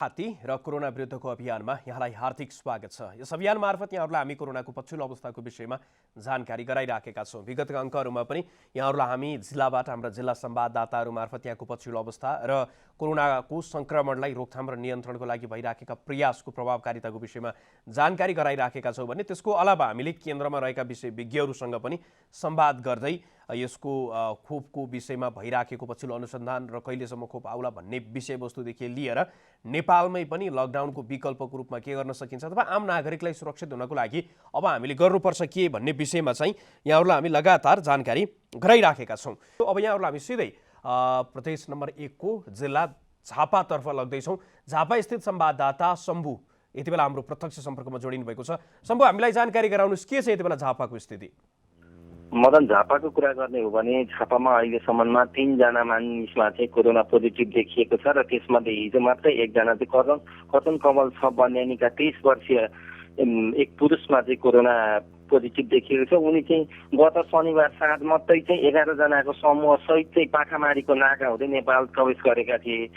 हात्ती र कोरोना विरुद्धको अभियानमा यहाँलाई हार्दिक स्वागत छ। यस अभियान मार्फत यहाँहरूलाई हामी कोरोनाको पछिल्लो अवस्थाको विषयमा जानकारी गराइराखेका छौँ। विगतका अङ्कहरूमा पनि यहाँहरूलाई हामी जिल्लाबाट हाम्रा जिल्ला संवाददाताहरू मार्फत यहाँको पछिल्लो अवस्था र कोरोनाको संक्रमणलाई रोकथाम र नियन्त्रणको लागि भइराखेका प्रयासको प्रभावकारिताको विषयमा जानकारी गराइराखेका छौँ भने त्यसको अलावा हामीले केन्द्रमा रहेका विशेषज्ञहरूसँग पनि संवाद गर्दै यसको खोपको विषयमा भइराखेको पछिल्लो अनुसन्धान र कहिलेसम्म खोप आउला भन्ने विषयवस्तुदेखि लिएर नेपालमै पनि लकडाउनको विकल्पको रूपमा के गर्न सकिन्छ अथवा आम नागरिकलाई सुरक्षित हुनको लागि अब हामीले गर्नुपर्छ के भन्ने विषयमा चाहिँ यहाँहरूलाई हामी लगातार जानकारी गराइराखेका छौँ। अब यहाँहरूलाई हामी सिधै प्रदेश नम्बर 1 को जिल्ला झापातर्फ लग्दैछौँ। झापा स्थित संवाददाता शम्भु यति बेला हाम्रो प्रत्यक्ष सम्पर्कमा जोडिनु भएको छ। शम्भु, हामीलाई जानकारी गराउनुहोस्, के छ यति बेला झापाको स्थिति? मदन, झापाको कुरा गर्ने हो भने झापामा अहिलेसम्ममा 3 जना मानिसमा चाहिँ कोरोना पोजिटिभ देखिएको छ र त्यसमध्ये हिजो मात्रै 1 जना चाहिँ कतन कमल छ बन्यानीका 30 वर्षीय एक पुरुषमा चाहिँ कोरोना पोजिटिभ देखिएको छ। उनी चाहिँ गत शनिबार साँझ मात्रै चाहिँ 11 जनाको समूह सहित चाहिँ पाखामारीको नाका हुँदै नेपाल प्रवेश गरेका थिए।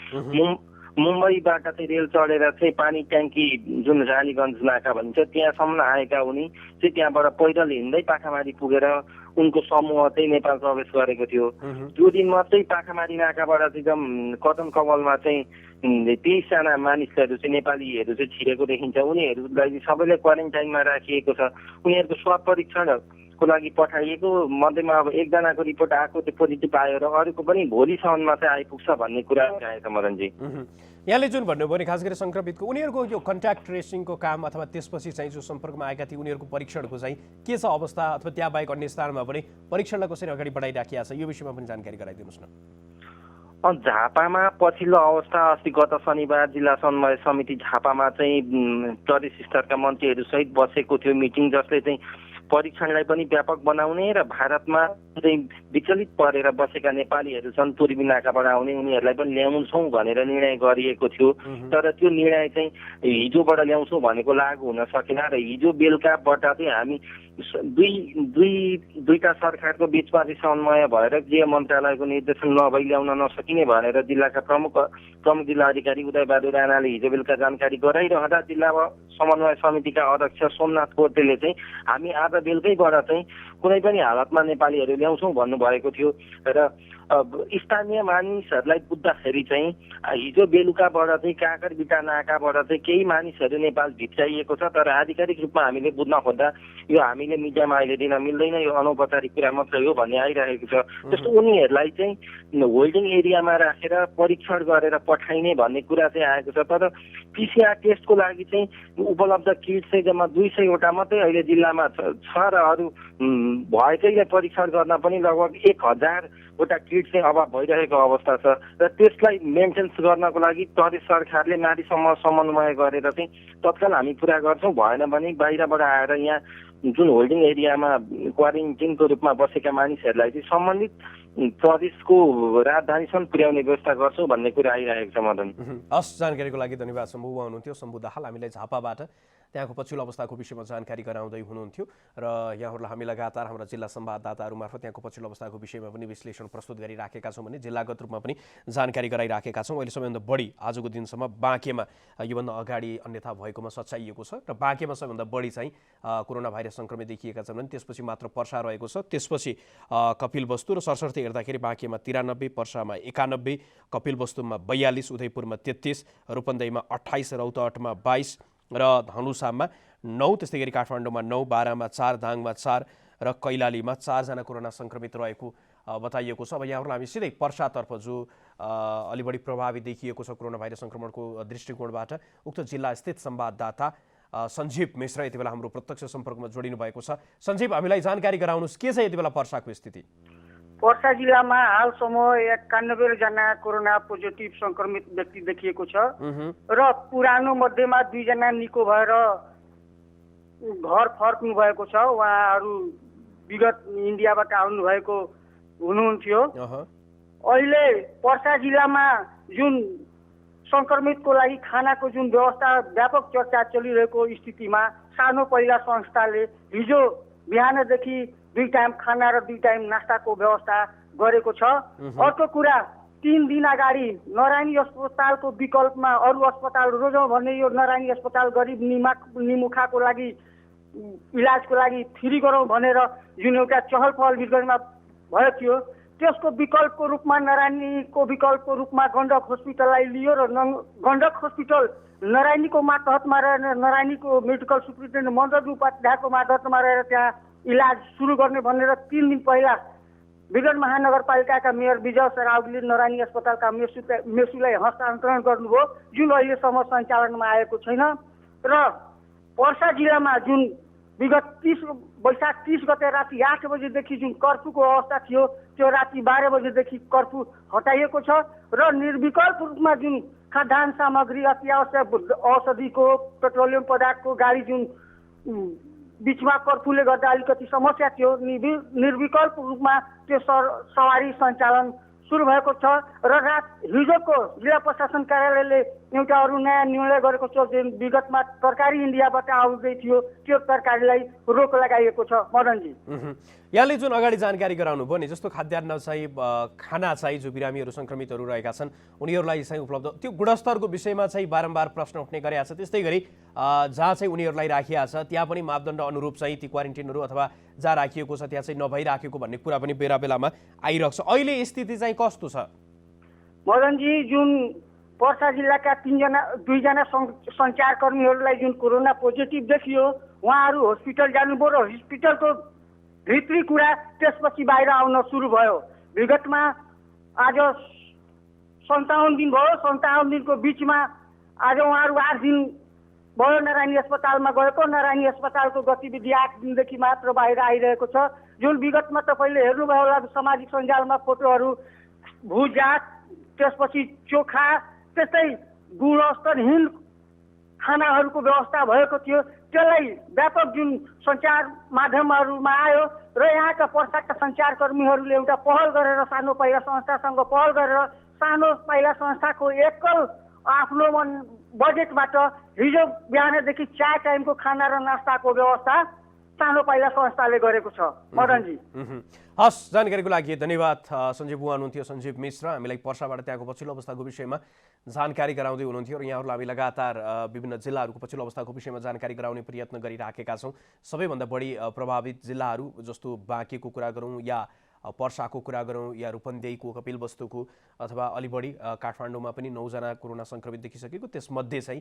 मुम्बईबाट चाहिँ रेल चढेर चाहिँ पानी ट्याङ्की जुन रानीगञ्ज नाका भनिन्छ त्यहाँसम्म आएका उनी चाहिँ त्यहाँबाट पैदल हिँड्दै पाखामारी पुगेर उनको समूह चाहिँ नेपाल प्रवेश गरेको थियो। त्यो दिन मात्रै पाखामारी नाकाबाट चाहिँ कदम कमलमा चाहिँ 23 जना मानिसहरू चाहिँ नेपालीहरू चाहिँ छिरेको देखिन्छ। उनीहरूलाई सबैलाई क्वारेन्टाइनमा राखिएको छ। उनीहरूको स्वाब परीक्षणको लागि पठाइएको मध्येमा अब 1 जनाको रिपोर्ट आएको त्यो पोजिटिभ आयो र अरूको पनि भोलिसम्ममा चाहिँ आइपुग्छ भन्ने कुरा आएको छ मदनजी। यहाँले जुन भन्नुभयो नि खास गरी संक्रमितको उनीहरूको यो कन्ट्याक्ट ट्रेसिङको काम अथवा त्यसपछि चाहिँ जो सम्पर्कमा आएका थिए उनीहरूको परीक्षणको चाहिँ के छ अवस्था अथवा त्यहाँ बाहेक अन्य स्थानमा पनि परीक्षणलाई कसरी अगाडि बढाइराखिएको छ यो विषयमा पनि जानकारी गराइदिनुहोस् न। झापामा पछिल्लो अवस्था अस्ति गत शनिबार जिल्ला समन्वय समिति झापामा चाहिँ प्रदेश स्तरका मन्त्रीहरू सहित बसेको थियो मिटिङ, जसले चाहिँ परीक्षणलाई पनि व्यापक बनाउने र भारतमा चाहिँ विचलित परेर बसेका नेपालीहरू छन् पूर्वी नाकाबाट आउने उनीहरूलाई पनि ल्याउँछौँ भनेर निर्णय गरिएको थियो। तर त्यो निर्णय चाहिँ हिजोबाट ल्याउँछौँ भनेको लागू हुन सकेन र हिजो बेलुकाबाट चाहिँ हामी दुईटा सरकारको बिचमा चाहिँ समन्वय भएर गृह मन्त्रालयको निर्देशन नभई ल्याउन नसकिने भनेर जिल्लाका प्रमुख जिल्ला अधिकारी उदयबहादुर राणाले हिजो बेलुका जानकारी गराइरहँदा जिल्ला समन्वय समितिका अध्यक्ष सोमनाथ पोर्टेले चाहिँ हामी आज बेलुकैबाट चाहिँ कुनै पनि हालतमा नेपालीहरू ल्याउँछौँ भन्नुभएको थियो र स्थानीय मानिसहरूलाई बुझ्दाखेरि चाहिँ हिजो बेलुकाबाट चाहिँ काकरबिटा नाकाबाट चाहिँ केही मानिसहरू नेपाल भित्राइएको छ। तर आधिकारिक रूपमा हामीले बुझ्न खोज्दा यो हामीले मिडियामा अहिले दिन मिल्दैन, यो अनौपचारिक कुरा मात्रै हो भन्ने आइरहेको छ। जस्तो उनीहरूलाई चाहिँ होल्डिङ एरियामा राखेर परीक्षण गरेर पठाइने भन्ने कुरा चाहिँ आएको छ। तर पिसिआर टेस्टको लागि चाहिँ उपलब्ध किट चाहिँ जम्मा 200 वटा मात्रै अहिले जिल्लामा छ र अरू भएकैलाई परीक्षण गर्न पनि लगभग 1000 वटा किट चाहिँ अभाव भइरहेको अवस्था छ र त्यसलाई मेन्टेन्स गर्नको लागि प्रदेश सरकारले माथिसम्म समन्वय गरेर चाहिँ तत्काल हामी पुरा गर्छौँ, भएन भने बाहिरबाट आएर यहाँ जुन होल्डिङ एरियामा क्वारेन्टिनको रूपमा बसेका मानिसहरूलाई चाहिँ सम्बन्धित प्रदेशको राजधानीसम्म पुर्याउने व्यवस्था गर्छौँ भन्ने कुरा आइरहेको छ मदन। हस्, जानकारीको लागि धन्यवाद शम्भु। हुनुहुन्थ्यो शम्भु दाहाल, हामीलाई झापाबाट त्यहाँको पछिल्लो अवस्थाको विषयमा जानकारी गराउँदै हुनुहुन्थ्यो र यहाँहरूलाई हामी लगातार हाम्रा जिल्ला संवाददाताहरू मार्फत त्यहाँको पछिल्लो अवस्थाको विषयमा पनि विश्लेषण प्रस्तुत गरिराखेका छौँ भने जिल्लागत रूपमा पनि जानकारी गराइराखेका छौँ। अहिले सबैभन्दा बढी आजको दिनसम्म बाँकेमा योभन्दा अगाडि अन्यथा भएकोमा सच्याइएको छ र बाँकेमा सबैभन्दा बढी चाहिँ कोरोना भाइरस संक्रमित देखिएका छन् भने त्यसपछि मात्र पर्सा रहेको छ। त्यसपछि कपिलवस्तु र सरसर्ती हेर्दाखेरि बाँकेमा 93, पर्सामा 91, कपिलवस्तुमा 42, उदयपुरमा 33, रूपन्देहीमा 28, रौतहटमा 22 र धनुषामा 9, त्यस्तै गरी काठमाडौँमा 9, बारामा 4, दाङमा 4 र कैलालीमा 4 जना कोरोना संक्रमित रहेको बताइएको छ। अब यहाँहरूलाई हामी सिधै पर्सातर्फ जो अलि बढी प्रभावित देखिएको छ कोरोना भाइरस संक्रमणको दृष्टिकोणबाट उक्त जिल्ला स्थित संवाददाता सञ्जीव मिश्र यति बेला हाम्रो प्रत्यक्ष सम्पर्कमा जोडिनु भएको छ। सञ्जीव, हामीलाई जानकारी गराउनुहोस्, के छ यति बेला पर्साको स्थिति? पर्सा जिल्लामा हालसम्म 91 जना कोरोना पोजिटिभ संक्रमित व्यक्ति देखिएको छ र पुरानो मध्येमा 2 जना निको भएर घर फर्कनु भएको छ। उहाँहरू विगत इन्डियाबाट आउनु भएको हुनुहुन्थ्यो। अहिले पर्सा जिल्लामा जुन संक्रमितको लागि खानाको जुन व्यवस्था व्यापक चर्चा चलिरहेको स्थितिमा सानो पहिला संस्थाले हिजो बिहानदेखि 2 टाइम खाना र 2 टाइम नास्ताको व्यवस्था गरेको छ। अर्को कुरा 3 दिन अगाडि नारायणी अस्पतालको विकल्पमा अरू अस्पताल रोजौँ भन्ने यो नारायणी अस्पताल गरिब निमुखाको लागि इलाजको लागि फ्री गरौँ भनेर जुन एउटा चहल पहल विगतमा भयो थियो, त्यसको विकल्पको रूपमा नारायणीको विकल्पको रूपमा गण्डक हस्पिटललाई लियो र गण्डक हस्पिटल नारायणीको मातहतमा रहेर नारायणीको मेडिकल सुप्रिन्टेन्डेन्ट मन्दजु उपाध्यायको मातहतमा रहेर त्यहाँ इलाज सुरु गर्ने भनेर 3 दिन पहिला विगत महानगरपालिकाका मेयर विजय सरावगीले नारायणी अस्पतालका मेसुलाई हस्तान्तरण गर्नुभयो, जुन अहिलेसम्म सञ्चालनमा आएको छैन। र पर्सा जिल्लामा जुन विगत वैशाख 30 गते राति 8 बजेदेखि जुन कर्फ्यूको अवस्था थियो, त्यो राति 12 बजेदेखि कर्फ्यू हटाइएको छ र निर्विकल्प रूपमा जुन खाद्यान्न सामग्री, अति आवश्यक औषधिको, पेट्रोलियम पदार्थको गाडी जुन बिचमा कर्फ्यूले गर्दा अलिकति समस्या थियो, निर्विकल्प रूपमा त्यो सवारी सञ्चालन सुरु भएको छ। र हिजोको जिल्ला प्रशासन कार्यालयले एउटा अरू नयाँ निर्णय गरेको छ, जुन विगतमा तरकारी इन्डियाबाट आउँदै थियो त्यो तरकारीलाई रोक लगाइएको छ। मदनजी, यहाँले जुन अगाडि जानकारी गराउनु भयो नि, जस्तो खाद्यान्न चाहिँ खाना चाहिँ जो बिरामीहरू सङ्क्रमितहरू रहेका छन् उनीहरूलाई चाहिँ उपलब्ध, त्यो गुणस्तरको विषयमा चाहिँ बारम्बार प्रश्न उठ्ने गरेका छ। त्यस्तै गरी जहाँ चाहिँ उनीहरूलाई राखिएको छ त्यहाँ पनि मापदण्ड अनुरूप चाहिँ ती क्वारेन्टिनहरू अथवा जहाँ राखिएको छ त्यहाँ चाहिँ नभइराखेको भन्ने कुरा पनि बेला बेलामा आइरहेको छ। अहिले स्थिति चाहिँ कस्तो छ मदनजी? जुन पर्सा जिल्लाका 2जना सञ्चारकर्मीहरूलाई जुन कोरोना पोजिटिभ देखियो, उहाँहरू हस्पिटल जानुभयो र हस्पिटलको भित्री कुरा त्यसपछि बाहिर आउन सुरु भयो। विगतमा आज 57 दिन भयो, 57 दिनको बिचमा आज उहाँहरू 8 दिन भयो नारायणी अस्पतालमा गएको। नारायणी अस्पतालको गतिविधि 8 दिनदेखि मात्र बाहिर आइरहेको छ। जुन विगतमा तपाईँले हेर्नुभयो होला सामाजिक सञ्जालमा फोटोहरू, भुजा, त्यसपछि चोखा, त्यस्तै गुणस्तरहीन खानाहरूको व्यवस्था भएको थियो, त्यसलाई व्यापक जुन सञ्चार माध्यमहरूमा आयो र यहाँका पर्साका सञ्चारकर्मीहरूले एउटा पहल गरेर सानो पाइला संस्थासँग पहल गरेर सानो पाइला संस्थाको एकल आफ्नो बजेटबाट हिजो बिहानदेखि 4 टाइमको खाना र नास्ताको व्यवस्था सानो पाइला संस्थाले गरेको छ। मदनजी, हस्, जानकारीको लागि धन्यवाद। सञ्जीव बुवा हुनुहुन्थ्यो, सञ्जीव मिश्र, हामीलाई पर्साबाट त्यहाँको पछिल्लो अवस्थाको विषयमा जानकारी गराउँदै हुनुहुन्थ्यो र यहाँहरूलाई हामी लगातार विभिन्न जिल्लाहरूको पछिल्लो अवस्थाको विषयमा जानकारी गराउने प्रयत्न गरिराखेका छौँ। सबैभन्दा बढी प्रभावित जिल्लाहरू जस्तो बाँकेको कुरा गरौँ या पर्साको कुरा गरौँ या रूपन्देहीको, कपिलवस्तुको अथवा अलि बढी काठमाडौँमा पनि 9 जना कोरोना सङ्क्रमित देखिसकेको, त्यसमध्ये चाहिँ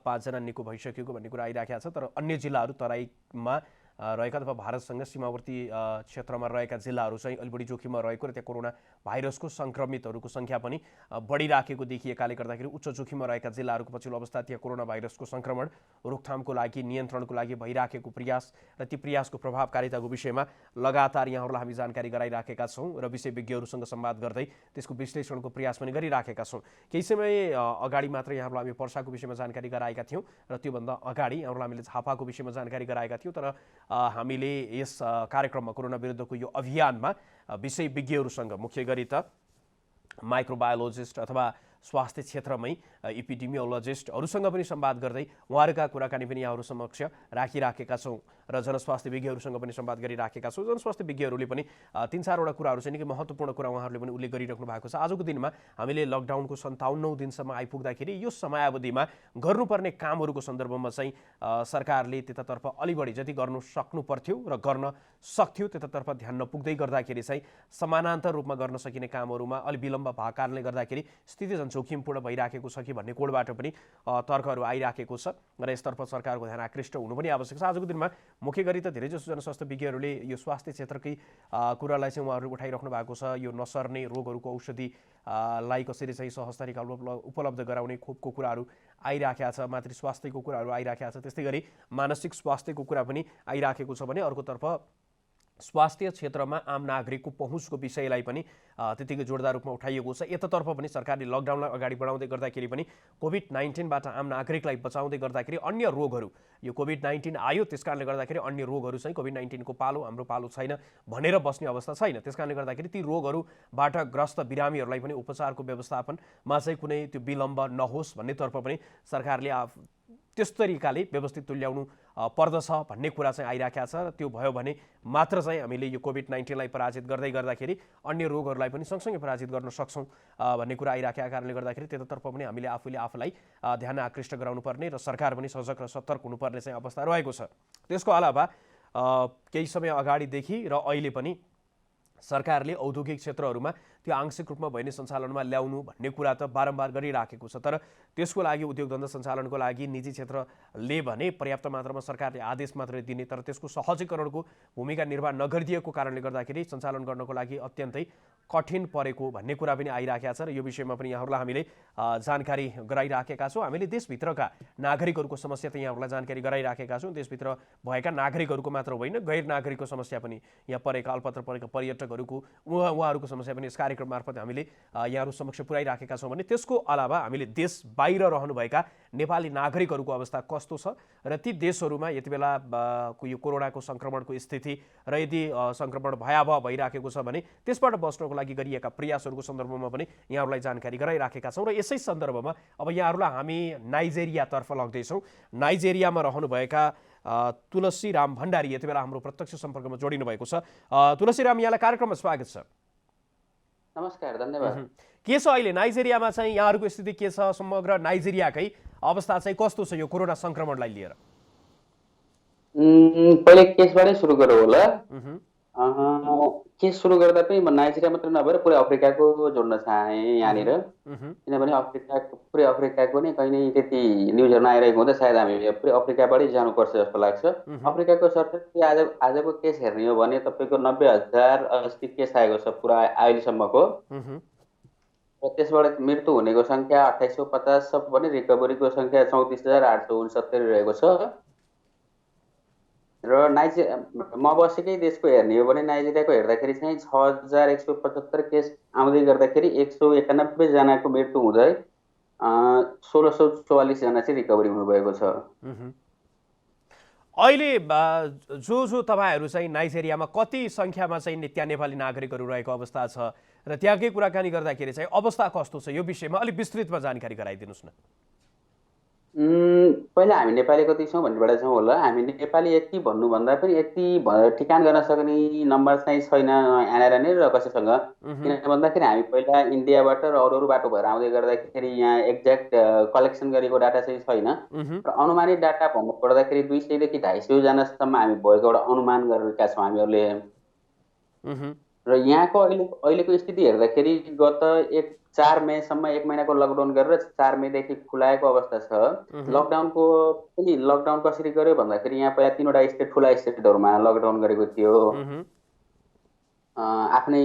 5 जना निको भइसकेको भन्ने कुरा आइराखेको छ। तर अन्य जिल्लाहरू तराईमा रहेका अथवा भारतसँग सीमावर्ती क्षेत्रमा रहेका जिल्लाहरू चाहिँ अलि बढी जोखिममा रहेको र त्यहाँ कोरोना भाइरसको सङ्क्रमितहरूको सङ्ख्या पनि बढिराखेको देखिएकाले गर्दाखेरि उच्च जोखिममा रहेका जिल्लाहरूको पछिल्लो अवस्था त्यहाँ कोरोना भाइरसको सङ्क्रमण रोकथामको लागि, नियन्त्रणको लागि भइराखेको प्रयास र ती प्रयासको प्रभावकारिताको विषयमा लगातार यहाँहरूलाई हामी जानकारी गराइराखेका छौँ र विशेषज्ञहरूसँग संवाद गर्दै त्यसको विश्लेषणको प्रयास पनि गरिराखेका छौँ। केही समय अगाडि मात्र यहाँहरूलाई हामी पर्साको विषयमा जानकारी गराएका थियौँ र त्योभन्दा अगाडि यहाँहरूलाई हामीले झापाको विषयमा जानकारी गराएका थियौँ। तर हामीले यस कार्यक्रममा कोरोना विरुद्धको यो अभियानमा विषयविज्ञहरूसँग, मुख्य गरी त माइक्रोबायोलोजिस्ट अथवा स्वास्थ्य क्षेत्रमै इपिडेमियोलोजिस्टहरूसँग पनि संवाद गर्दै उहाँहरूका कुराकानी पनि यहाँहरू समक्ष राखिराखेका छौँ र जनस्वास्थ्य विज्ञहरूसँग पनि संवाद गरिराखेका छौँ। जनस्वास्थ्य विज्ञहरूले पनि 3-4वटा कुराहरू चाहिँ निकै महत्त्वपूर्ण कुरा उहाँहरूले पनि उल्लेख गरिराख्नु भएको छ। आजको दिनमा हामीले लकडाउनको 57औं दिनसम्म आइपुग्दाखेरि यो समयावधिमा गर्नुपर्ने कामहरूको सन्दर्भमा चाहिँ सरकारले त्यतातर्फ अलि बढी जति गर्नु सक्नु पर्थ्यो र गर्न सक्थ्यो त्यतातर्फ ध्यान नपुग्दै गर्दाखेरि चाहिँ समानान्तर रूपमा गर्न सकिने कामहरूमा अलि विलम्ब भएको कारणले गर्दाखेरि स्थिति जोखिमपूर्ण भइराखेको छ कि भन्ने कोडबाट पनि तर्कहरू आइराखेको छ र यसतर्फ सरकारको ध्यान आकृष्ट हुनु पनि आवश्यक छ। आजको दिनमा मुख्य गरी त धेरैजसो जनस्वास्थ्य विज्ञहरूले यो स्वास्थ्य क्षेत्रकै कुरालाई चाहिँ उहाँहरू उठाइराख्नु भएको छ। यो नसर्ने रोगहरूको औषधिलाई कसरी चाहिँ सहज तरिका उपलब्ध गराउने खोपको कुराहरू आइराखेको छ, मातृ स्वास्थ्यको कुराहरू आइराखेको छ, त्यस्तै गरी मानसिक स्वास्थ्यको कुरा पनि आइराखेको छ भने अर्कोतर्फ स्वास्थ्य क्षेत्रमा आम नागरिकको पहुँचको विषयलाई पनि त्यतिकै जोरदार रूपमा उठाइएको छ। यतातर्फ पनि सरकारले लकडाउनलाई अगाडि बढाउँदै गर्दाखेरि पनि कोभिड-19बाट आम नागरिकलाई बचाउँदै गर्दाखेरि अन्य रोगहरू, यो कोभिड-19 आयो त्यस कारणले गर्दाखेरि अन्य रोगहरू चाहिँ कोभिड-19को पालो हाम्रो पालो छैन भनेर बस्ने अवस्था छैन। त्यस कारणले गर्दाखेरि ती रोगहरूबाट ग्रस्त बिरामीहरूलाई पनि उपचारको व्यवस्थापनमा चाहिँ कुनै त्यो विलम्ब नहोस् भन्नेतर्फ पनि सरकारले त्यस तरिकाले व्यवस्थित तुल्याउनु पर्दछ भन्ने कुरा चाहिँ आइराखेको छ र त्यो भयो भने मात्र चाहिँ हामीले यो कोभिड-19 लाई पराजित गर्दै गर्दाखेरि अन्य रोगहरूलाई पनि सँगसँगै पराजित गर्न सक्छौँ भन्ने कुरा आइराखेका कारणले गर्दाखेरि त्यतातर्फ पनि हामीले आफूलाई ध्यान आकृष्ट गराउनुपर्ने र सरकार पनि सजग र सतर्क हुनुपर्ने चाहिँ अवस्था रहेको छ। त्यसको अलावा केही समय अगाडिदेखि र अहिले पनि सरकारले औद्योगिक क्षेत्रहरूमा त्यो आंशिक रूपमा भए नै सञ्चालनमा ल्याउनु भन्ने कुरा त बारम्बार गरिराखेको छ, तर त्यसको लागि उद्योग धन्दा सञ्चालनको लागि निजी क्षेत्रले भने पर्याप्त मात्रामा सरकारले आदेश मात्रै दिने, तर त्यसको सहजीकरणको भूमिका निर्वाह नगरिदिएको कारणले गर्दाखेरि सञ्चालन गर्नको लागि अत्यन्तै कठिन परेको भन्ने कुरा पनि आइराखेको छ र यो विषयमा पनि यहाँहरूलाई हामीले जानकारी गराइराखेका छौँ। हामीले देशभित्रका नागरिकहरूको समस्या त यहाँहरूलाई जानकारी गराइराखेका छौँ। देशभित्र भएका नागरिकहरूको मात्र होइन, गैर नागरिकको समस्या पनि यहाँ परेका अल्पत्र परेका पर्यटकहरूको उहाँहरूको समस्या पनि यस कार्यक्रम मार्फत हामीले यहाँहरू समक्ष पुर्याइराखेका छौँ भने त्यसको अलावा हामीले देश बाहिर रहनुभएका नेपाली नागरिकहरूको अवस्था कस्तो छ र ती देशहरूमा यति बेला यो कोरोनाको सङ्क्रमणको स्थिति र यदि सङ्क्रमण भयावह भइराखेको छ भने त्यसबाट बस्नको लागि गरिएका प्रयासहरूको सन्दर्भमा पनि यहाँहरूलाई जानकारी गराइराखेका छौँ। र यसै सन्दर्भमा अब यहाँहरूलाई हामी नाइजेरियातर्फ लग्दैछौँ। नाइजेरियामा रहनुभएका तुलसीराम भण्डारी यति बेला हाम्रो प्रत्यक्ष सम्पर्कमा जोडिनु भएको छ। तुलसीराम, यहाँलाई कार्यक्रममा स्वागत छ। नमस्कार, धन्यवाद। के छ अहिले नाइजेरियामा चाहिँ यहाँहरूको स्थिति के छ? समग्र नाइजेरियाकै अवस्था चाहिँ कस्तो छ यो कोरोना सङ्क्रमणलाई लिएर? पहिले केसबाटै सुरु गरौँ होला। केस सुरु गर्दा पनि म नाइजेरिया मात्र नभएर पुरै अफ्रिकाको जोड्न चाहेँ यहाँनिर, किनभने पुरै अफ्रिकाको नै कहीँ न त्यति न्युजहरू आइरहेको हुँदा सायद हामी पुरै अफ्रिकाबाटै जानुपर्छ जस्तो लाग्छ। अफ्रिकाको सरकारले आजको केस हेर्ने हो भने तपाईँको 90,080 केस आएको छ पुरा अहिलेसम्मको, र त्यसबाट मृत्यु हुनेको सङ्ख्या 2850 छ भने रिकभरीको सङ्ख्या 34,869 रहेको छ। र म बसेकै देशको हेर्ने हो भने नाइजेरियाको हेर्दाखेरि चाहिँ 6,175 केस आउँदै गर्दाखेरि 191 जनाको मृत्यु हुँदै 1,644 जना चाहिँ रिकभरी हुनुभएको छ। अहिले जो तपाईँहरू चाहिँ नाइजेरियामा कति सङ्ख्यामा चाहिँ त्यहाँ नेपाली नागरिकहरू रहेको अवस्था छ र त्यहाँकै कुराकानी गर्दाखेरि चाहिँ अवस्था कस्तो छ यो विषयमा अलिक विस्तृतमा जानकारी गराइदिनुहोस् न। पहिला हामी नेपाली कति छौँ भन्नेबाट छौँ होला। हामी नेपाली यति भन्नुभन्दा पनि यति ठिकान गर्न सक्ने नम्बर चाहिँ छैन यहाँनिर नै र कसैसँग, किन भन्दाखेरि हामी पहिला इन्डियाबाट र अरू बाटो भएर आउँदै गर्दाखेरि यहाँ एक्ज्याक्ट कलेक्सन गरेको डाटा चाहिँ छैन, र अनुमानित डाटा भन्नुपर्दाखेरि 200 देखि 250 जनासम्म हामी भएको एउटा अनुमान गरेका छौँ हामीहरूले। र यहाँको अहिलेको स्थिति हेर्दाखेरि गत 4 मेसम्म 1 महिनाको लकडाउन गरेर 4 मेदेखि खुलाएको अवस्था छ। लकडाउन कसरी गर्यो भन्दाखेरि यहाँ पहिला 3वटा स्टेट ठुला स्टेटहरूमा लकडाउन गरेको थियो। आफ्नै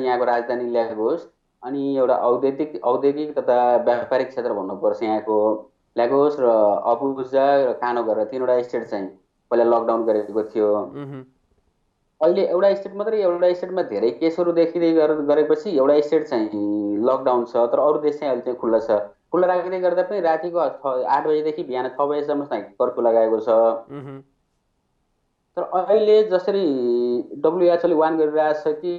यहाँको राजधानी ल्यागोस अनि एउटा औद्योगिक तथा व्यापारिक क्षेत्र भन्नुपर्छ यहाँको ल्यागोस र अबुजा र कानो गरेर 3वटा स्टेट चाहिँ पहिला लकडाउन गरेको थियो। अहिले एउटा स्टेटमा धेरै केसहरू देखिँदै गरेपछि एउटा स्टेट चाहिँ लकडाउन छ, तर अरू देश चाहिँ अहिले चाहिँ खुल्ला छ। खुल्ला राख्दै गर्दा पनि रातिको 8 बजेदेखि बिहान 6 बजेसम्म चाहिँ कर्फ्यू लगाएको छ। तर अहिले जसरी WHO ले वार्न गरिरहेछ कि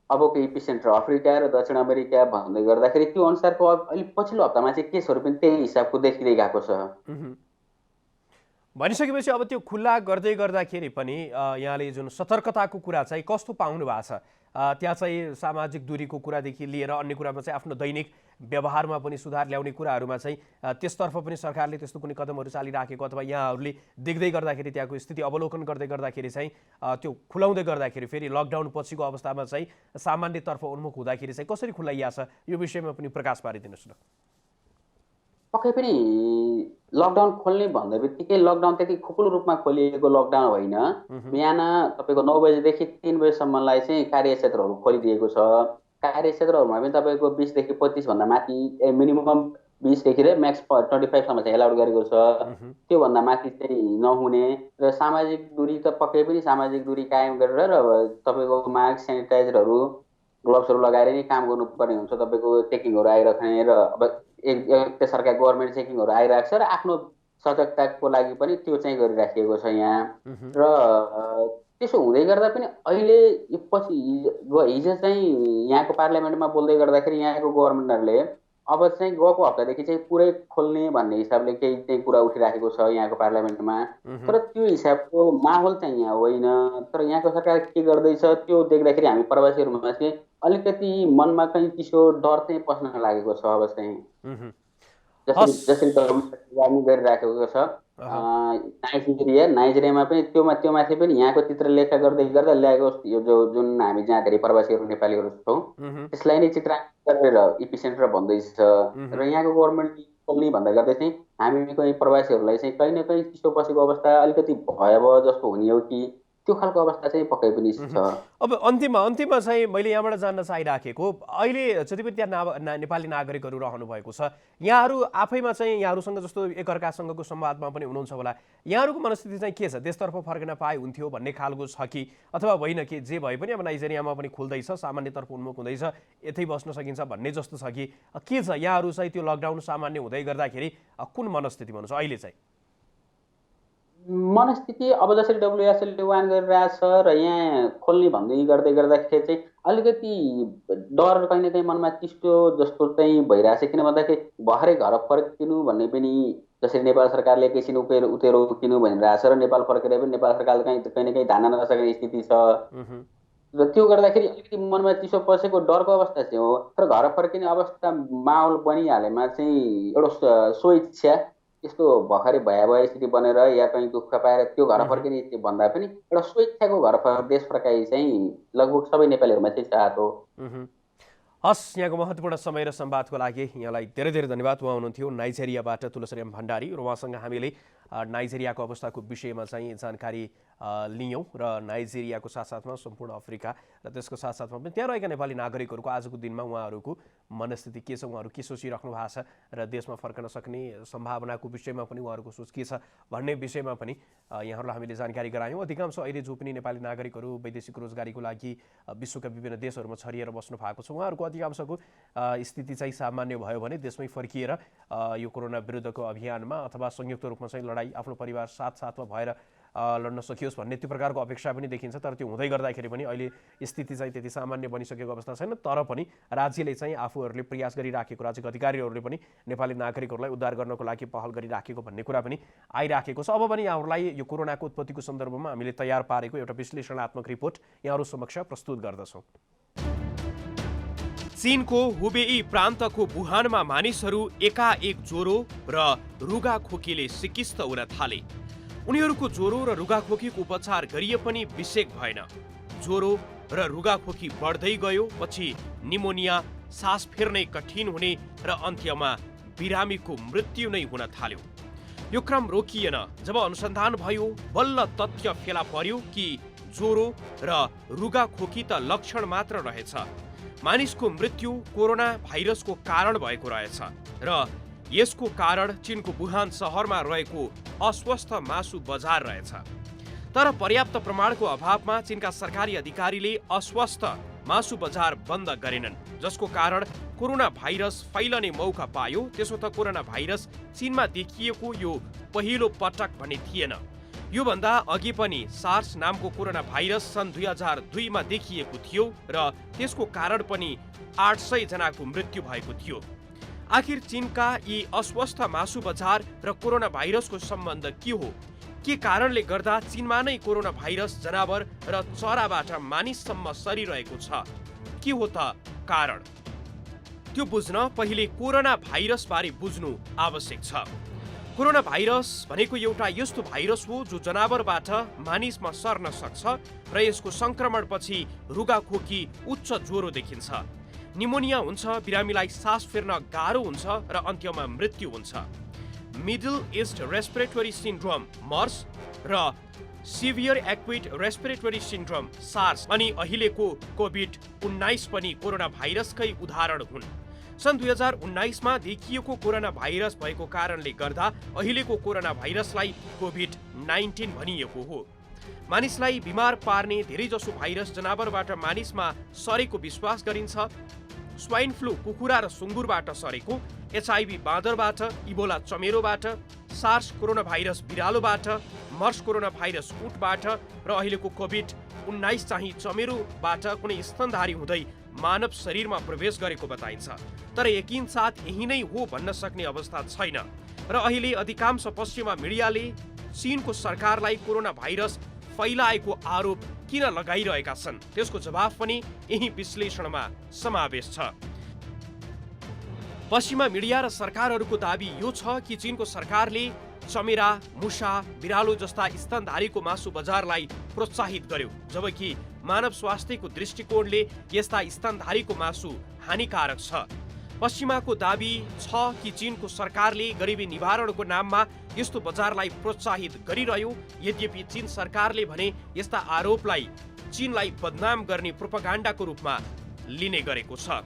अबको एपिसेन्टर अफ्रिका र दक्षिण अमेरिका भन्दै गर्दाखेरि त्यो अनुसारको अहिले पछिल्लो हप्तामा चाहिँ केसहरू पनि त्यही हिसाबको देखिँदै गएको छ। भनिसकेपछि अब त्यो खुल्ला गर्दै गर्दाखेरि पनि यहाँले जुन सतर्कताको कुरा चाहिँ कस्तो पाउनु भएको छ? त्यहाँ चाहिँ सामाजिक दूरीको कुरादेखि लिएर अन्य कुरामा चाहिँ आफ्नो दैनिक व्यवहारमा पनि सुधार ल्याउने कुराहरूमा चाहिँ त्यसतर्फ पनि सरकारले त्यस्तो कुनै कदमहरू चालिराखेको अथवा यहाँहरूले देख्दै गर्दाखेरि त्यहाँको स्थिति अवलोकन गर्दै गर्दाखेरि चाहिँ त्यो खुलाउँदै गर्दाखेरि फेरि लकडाउन पछिको अवस्थामा चाहिँ सामान्यतर्फ उन्मुख हुँदाखेरि चाहिँ कसरी खुलाइएको छ यो विषयमा पनि प्रकाश पारिदिनुहोस् न। पक्कै पनि लकडाउन खोल्ने भन्दा बित्तिकै लकडाउन त्यति खुकुलो रूपमा खोलिएको लकडाउन होइन। बिहान तपाईँको 9 बजेदेखि 3 बजेसम्मलाई चाहिँ कार्यक्षेत्रहरू खोलिदिएको छ। कार्यक्षेत्रहरूमा पनि तपाईँको 20 देखि 25 भन्दा माथि मिनिमम 20 देखि म्याक्स 25 सम्म चाहिँ एलाउड गरेको छ। त्योभन्दा माथि चाहिँ नहुने र सामाजिक दूरी त पक्कै पनि सामाजिक दूरी कायम गरेर र तपाईँको मास्क सेनिटाइजरहरू ग्लोभ्सहरू लगाएर नै काम गर्नुपर्ने हुन्छ। तपाईँको चेकिङहरू आइराख्ने र एक सरकार गभर्मेन्ट चेकिङहरू आइरहेको छ र आफ्नो सजगताको लागि पनि त्यो चाहिँ गरिराखिएको छ यहाँ। र त्यसो हुँदै गर्दा पनि अहिले हिजो चाहिँ यहाँको पार्लियामेन्टमा बोल्दै गर्दाखेरि यहाँको गभर्मेन्टहरूले अब चाहिँ गएको हप्तादेखि चाहिँ पुरै खोल्ने भन्ने हिसाबले केही चाहिँ कुरा उठिराखेको छ यहाँको पार्लियामेन्टमा। तर त्यो हिसाबको माहौल चाहिँ यहाँ होइन। तर यहाँको सरकार के गर्दैछ त्यो देख्दाखेरि हामी प्रवासीहरूमा चाहिँ अलिकति मनमा कहीँ चिसो डर चाहिँ पस्न लागेको छ। अब चाहिँ जसरी गर्मी गरिराखेको छ नाइजेरियामा पनि त्यो माथि पनि यहाँको चित्रलेखा गर्दै गर्दा ल्याएको यो जुन हामी जहाँ धेरै प्रवासीहरू नेपालीहरू छौँ त्यसलाई नै चित्राङ्कन गरेर इपिसेन्टर भन्दैछ। र यहाँको गभर्मेन्टले खोल्ने भन्दा गर्दै चाहिँ हामी कहीँ प्रवासीहरूलाई चाहिँ कहीँ न कहीँ चिसो पसेको अवस्था अलिकति भयावह जस्तो हुने हो कि त्यो खालको अवस्था चाहिँ पक्कै पनि छ। अब अन्तिममा चाहिँ मैले यहाँबाट जान्न चाहिराखेको अहिले जति पनि त्यहाँ नेपाली नागरिकहरू रहनु भएको छ यहाँहरू आफैमा चाहिँ यहाँहरूसँग जस्तो एकअर्कासँगको संवादमा पनि हुनुहुन्छ होला, यहाँहरूको मनस्थिति चाहिँ के छ? देशतर्फ फर्किन पाए हुन्थ्यो भन्ने खालको छ कि अथवा होइन कि जे भए पनि अब नाइजेरियामा पनि खुल्दैछ, सामान्यतर्फ उन्मुख हुँदैछ, यतै बस्न सकिन्छ भन्ने जस्तो छ कि के छ? यहाँहरू चाहिँ त्यो लकडाउन सामान्य हुँदै गर्दाखेरि कुन मनस्थितिमा हुनुहुन्छ अहिले चाहिँ? मनस्थिति अब जसरी WHL वान गरिरहेछ र यहाँ खोल्ने भन्दै गर्दाखेरि चाहिँ अलिकति डर कहीँ न कहीँ मनमा चिसो जस्तो चाहिँ भइरहेछ। किन भन्दाखेरि भर्खरै घर फर्किनु भन्ने पनि जसरी नेपाल सरकारले एकैछिन उतेरो किनु भनिरहेछ र नेपाल फर्केर पनि नेपाल सरकारले कहीँ न कहीँ धान्न नसक्ने स्थिति छ। र त्यो गर्दाखेरि अलिकति मनमा चिसो पसेको डरको अवस्था चाहिँ हो। तर घर फर्किने अवस्था माहौल बनिहालेमा चाहिँ एउटा स्वइच्छा यस्तो भर्खरै भयावह स्थिति बनेर या कहीँ दुःख पाएर त्यो घर फर्किने भन्दा पनि एउटा स्वेच्छाको देश फर्काइ चाहिँ लगभग सबै नेपालीहरूमा चाहिँ चाहत हो। हस्, यहाँको महत्त्वपूर्ण समय र संवादको लागि यहाँलाई धेरै धेरै धन्यवाद। उहाँ हुनुहुन्थ्यो नाइजेरियाबाट तुलसीराम भण्डारी र उहाँसँग हामीले नाइजेरियाको अवस्थाको विषयमा चाहिँ जानकारी लियौँ र नाइजेरियाको साथसाथमा सम्पूर्ण अफ्रिका र त्यसको साथसाथमा पनि त्यहाँ रहेका नेपाली नागरिकहरूको आजको दिनमा उहाँहरूको मनस्थिति के छ, उहाँहरू के सोचिराख्नु भएको छ र देशमा फर्कन सक्ने सम्भावनाको विषयमा पनि उहाँहरूको सोच के छ भन्ने विषयमा पनि यहाँहरूलाई हामीले जानकारी गरायौँ। अधिकांश अहिले जो पनि नेपाली नागरिकहरू वैदेशिक रोजगारीको लागि विश्वका विभिन्न देशहरूमा छरिएर बस्नु भएको छ उहाँहरूको अधिकांशको स्थिति चाहिँ सामान्य भयो भने देशमै फर्किएर यो कोरोना विरुद्धको अभियानमा अथवा संयुक्त रूपमा चाहिँ लडाई आफ्नो परिवार साथमा भएर लड्न सकियोस् भन्ने त्यो प्रकारको अपेक्षा पनि देखिन्छ। तर त्यो हुँदै गर्दाखेरि पनि अहिले स्थिति चाहिँ त्यति सामान्य बनिसकेको अवस्था छैन। तर पनि राज्यले चाहिँ आफूहरूले प्रयास गरिराखेको, राज्यको अधिकारीहरूले पनि नेपाली नागरिकहरूलाई उद्धार गर्नको लागि पहल गरिराखेको भन्ने कुरा पनि आइराखेको छ। अब पनि यहाँहरूलाई यो कोरोनाको उत्पत्तिको सन्दर्भमा हामीले तयार पारेको एउटा विश्लेषणात्मक रिपोर्ट यहाँहरू समक्ष प्रस्तुत गर्दछौँ। चीनको हुबेई प्रान्तको वुहानमा मानिसहरू एकाएक ज्वरो र रुगाखोकीले सिकिस्त हुन थाले। उनीहरूको ज्वरो र रुगाखोकीको उपचार गरिए पनि विषेक भएन। ज्वरो र रुगाखोकी बढ्दै गयो, पछि निमोनिया, सास फेर्नै कठिन हुने र अन्त्यमा बिरामीको मृत्यु नै हुन थाल्यो। यो क्रम रोकिएन जब अनुसन्धान भयो। बल्ल तथ्य फेला पर्यो कि ज्वरो र रुगाखोकी त लक्षण मात्र रहेछ। मानिसको मृत्यु कोरोना भाइरसको कारण भएको रहेछ र यसको कारण चीनको वुहान शहरमा रहेको अस्वस्थ मासु बजार रहेछ। तर पर्याप्त प्रमाणको अभावमा चीनका सरकारी अधिकारीले अस्वस्थ मासु बजार बन्द गरेनन्, जसको कारण कोरोना भाइरस फैलने मौका पायो। त्यसो त कोरोना भाइरस चीनमा देखिएको यो पहिलो पटक भने थिएन। योभन्दा अघि पनि सार्स नामको कोरोना भाइरस सन् 2002 मा देखिएको थियो र त्यसको कारण पनि 800 जनाको मृत्यु भएको थियो। आखिर चीनका यी अस्वस्थ मासु बजार र कोरोना भाइरसको सम्बन्ध के हो? के कारणले गर्दा चीनमा नै कोरोना भाइरस जनावर र चराबाट मानिससम्म सरिरहेको छ? के हो त कारण? त्यो बुझ्न पहिले कोरोना भाइरस बारे बुझ्नु आवश्यक छ। कोरोना भाइरस भनेको एउटा यस्तो भाइरस हो जो जनावरबाट मानिसमा सर्न सक्छ र यसको संक्रमणपछि रुगाखोकी, उच्च ज्वरो देखिन्छ, निमोनिया हुन्छ, बिरामीलाई सास फेर्न गाह्रो हुन्छ र अन्त्यमा मृत्यु हुन्छ। Middle east respiratory syndrome MERS र severe acute respiratory syndrome SARS अनि अहिलेको कोभिड-19 पनि कोरोना भाइरसकै उदाहरण हुन्। सन् 2019 मा देखिएको कोरोना भाइरस भएको कारणले गर्दा अहिलेको कोरोना भाइरसलाई कोभिड-19 भनिएको हो। मानिसलाई बिमार पार्ने धेरैजसो भाइरस जनावरबाट मानिसमा सरेको विश्वास गरिन्छ। स्वाइन फ्लू कुखुरा र सुँगुरबाट सरेको, HIV बाँदरबाट, इबोला चमेरोबाट, सार्स कोरोना भाइरस बिरालोबाट, मर्स कोरोना भाइरस उटबाट र अहिलेको कोभिड-19 चाहिँ चमेरोबाट कुनै स्तनधारी हुँदै मानव शरीरमा प्रवेश गरेको बताइन्छ। तर यकिन साथ यही नै हो भन्न सक्ने अवस्था छैन र अहिले अधिकांश पश्चिमा मिडियाले चीनको सरकारलाई कोरोना भाइरस फैलाएको आरोप किन लगाइरहेका छन् त्यसको जवाफ पनि यही विश्लेषणमा समावेश छ। पश्चिमा मिडिया र सरकारहरूको दाबी यो छ कि चीनको सरकारले चमेरा, मुसा, बिरालो जस्ता स्तनधारीको मासु बजारलाई प्रोत्साहित गर्यो, जबकि मानव स्वास्थ्यको दृष्टिकोणले यस्ता स्तनधारीको मासु हानिकारक छ। पश्चिमाको दाबी छ कि चीनको सरकारले गरिबी निवारणको नाममा यस्तो बजारलाई प्रोत्साहित गरिरह्यो। यद्यपि चीन सरकारले भने यस्ता आरोपलाई चीनलाई बदनाम गर्ने प्रोपागान्डाको रूपमा लिने गरेको छ।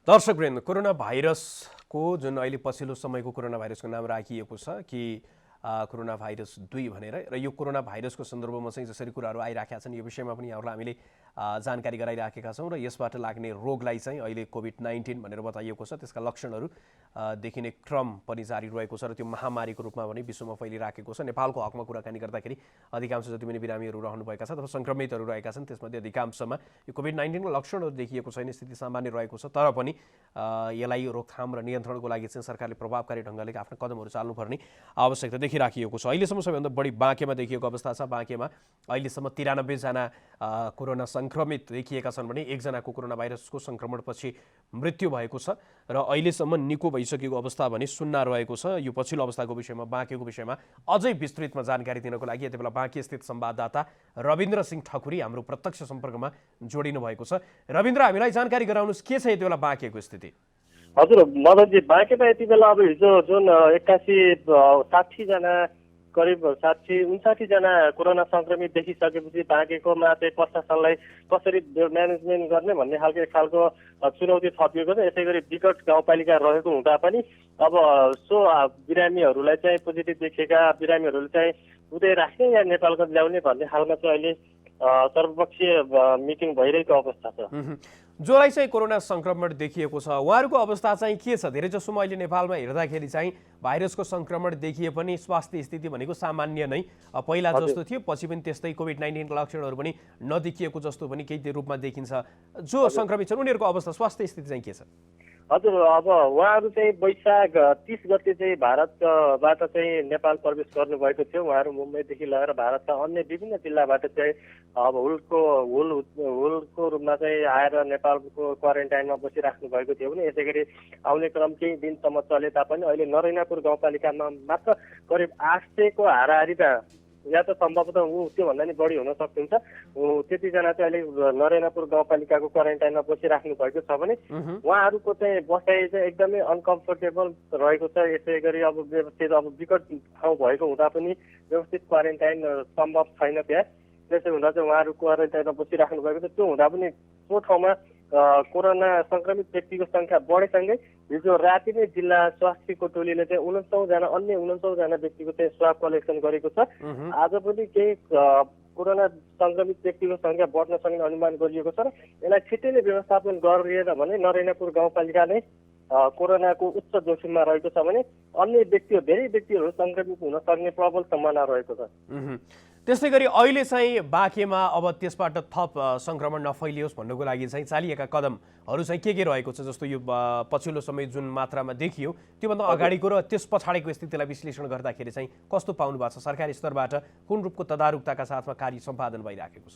दर्शकवृन्द, कोरोना भाइरसको जुन अहिले पछिल्लो समयको कोरोना भाइरसको नाम राखिएको छ कि कोरोना भाइरस 2 भनेर, र यो कोरोना भाइरसको सन्दर्भमा चाहिँ जसरी कुराहरू आइराखेका छन् यो विषयमा पनि यहाँहरूलाई हामीले जानकारी गराइराखेका छौँ र यसबाट लाग्ने रोगलाई चाहिँ अहिले कोभिड-19 भनेर बताइएको छ। त्यसका लक्षणहरू देखिने क्रम पनि जारी रहेको छ र त्यो महामारीको रूपमा पनि विश्वमा फैलिराखेको छ। नेपालको हकमा कुराकानी गर्दाखेरि अधिकांश जति पनि बिरामीहरू रहनुभएका छन् अथवा सङ्क्रमितहरू रहेका छन् त्यसमध्ये अधिकांशमा यो कोभिड-19को लक्षणहरू देखिएको छैन, स्थिति सामान्य रहेको छ। तर पनि यसलाई रोकथाम र नियन्त्रणको लागि चाहिँ सरकारले प्रभावकारी ढङ्गले आफ्ना कदमहरू चाल्नुपर्ने आवश्यकता देखिराखिएको छ। अहिलेसम्म सबैभन्दा बढी बाँकेमा देखिएको अवस्था छ। बाँकेमा अहिलेसम्म 93 जना कोरोना सङ्क्रमित देखिएका छन् भने 1 जनाको कोरोना भाइरसको सङ्क्रमणपछि मृत्यु भएको छ र अहिलेसम्म निको भइसकेको अवस्था भने 0 रहेको छ। यो पछिल्लो अवस्थाको विषयमा, बाँकेको विषयमा अझै विस्तृतमा जानकारी दिनको लागि यति बेला बाँके स्थित संवाददाता रविन्द्र सिंह ठकुरी हाम्रो प्रत्यक्ष सम्पर्कमा जोडिनु भएको छ। रविन्द्र, हामीलाई जानकारी गराउनुहोस्, के छ यति बेला बाँकेको स्थिति? हजुर मदनजी, बाँकेमा यति बेला अब हिजो जुन 60 जना करिब 59 जना कोरोना सङ्क्रमित देखिसकेपछि बाँकेकोमा चाहिँ प्रशासनलाई कसरी म्यानेजमेन्ट गर्ने भन्ने खालको चुनौती थपिएको छ। यसै गरी विकट गाउँपालिका रहेको हुँदा पनि अब बिरामीहरूलाई चाहिँ पोजिटिभ देखिएका बिरामीहरूले चाहिँ उतै राख्ने या नेपालको ल्याउने भन्ने खालमा चाहिँ अहिले सर्वपक्षीय मिटिङ भइरहेको अवस्था छ। जोलाई चाहिँ कोरोना सङ्क्रमण देखिएको छ, उहाँहरूको अवस्था चाहिँ के छ? धेरैजसोमा अहिले नेपालमा हेर्दाखेरि चाहिँ भाइरसको सङ्क्रमण देखिए पनि स्वास्थ्य स्थिति भनेको सामान्य नै पहिला जस्तो थियो, पछि पनि त्यस्तै कोभिड-19 लक्षणहरू पनि नदेखिएको जस्तो पनि केही रूपमा देखिन्छ। जो सङ्क्रमित छन् उनीहरूको अवस्था, स्वास्थ्य स्थिति चाहिँ के छ? हजुर, अब उहाँहरू चाहिँ वैशाख 30 गते चाहिँ भारतबाट चाहिँ नेपाल प्रवेश गर्नुभएको थियो। उहाँहरू मुम्बईदेखि लगेर भारतका अन्य विभिन्न जिल्लाबाट चाहिँ अब हुलको रूपमा चाहिँ आएर नेपालको क्वारेन्टाइनमा बसिराख्नु भएको थियो भने यसै गरी आउने क्रम केही दिनसम्म चले तापनि अहिले नरैनापुर गाउँपालिकामा मात्र करिब 800 को हाराहारीमा या त सम्भवतः त्योभन्दा नि बढी हुन सक्नुहुन्छ त्यतिजना चाहिँ अहिले नरैनापुर गाउँपालिकाको क्वारेन्टाइनमा बसिराख्नु भएको छ भने उहाँहरूको चाहिँ बसाइ चाहिँ एकदमै अनकम्फर्टेबल रहेको छ। यसै गरी अब व्यवस्थित विकट ठाउँ भएको हुँदा पनि व्यवस्थित क्वारेन्टाइन सम्भव छैन त्यहाँ। त्यसै हुँदा चाहिँ उहाँहरू क्वारेन्टाइनमा बसिराख्नु भएको छ। त्यो हुँदा पनि त्यो ठाउँमा कोरोना सङ्क्रमित व्यक्तिको सङ्ख्या बढेसँगै हिजो राति नै जिल्ला स्वास्थ्यको टोलीले चाहिँ 49 जना व्यक्तिको चाहिँ स्वाब कलेक्सन गरेको छ। आज पनि केही कोरोना सङ्क्रमित व्यक्तिको सङ्ख्या बढ्न सक्ने अनुमान गरिएको छ र यसलाई छिट्टै नै व्यवस्थापन गरिएन भने नरैनापुर गाउँपालिका नै कोरोनाको उच्च जोखिममा रहेको छ भने अन्य धेरै व्यक्तिहरू सङ्क्रमित हुन सक्ने प्रबल सम्भावना रहेको छ। त्यस्तै गरी अहिले चाहिँ बाँकेमा अब त्यसबाट थप सङ्क्रमण नफैलियोस् भन्नको लागि चाहिँ चालिएका कदमहरू चाहिँ के रहेको छ? जस्तो यो पछिल्लो समय जुन मात्रामा देखियो त्योभन्दा अगाडिको र त्यस पछाडिको स्थितिलाई विश्लेषण गर्दाखेरि चाहिँ कस्तो पाउनु भएको छ? सरकारी स्तरबाट कुन रूपको तदारुकताका साथमा कार्य सम्पादन भइराखेको छ?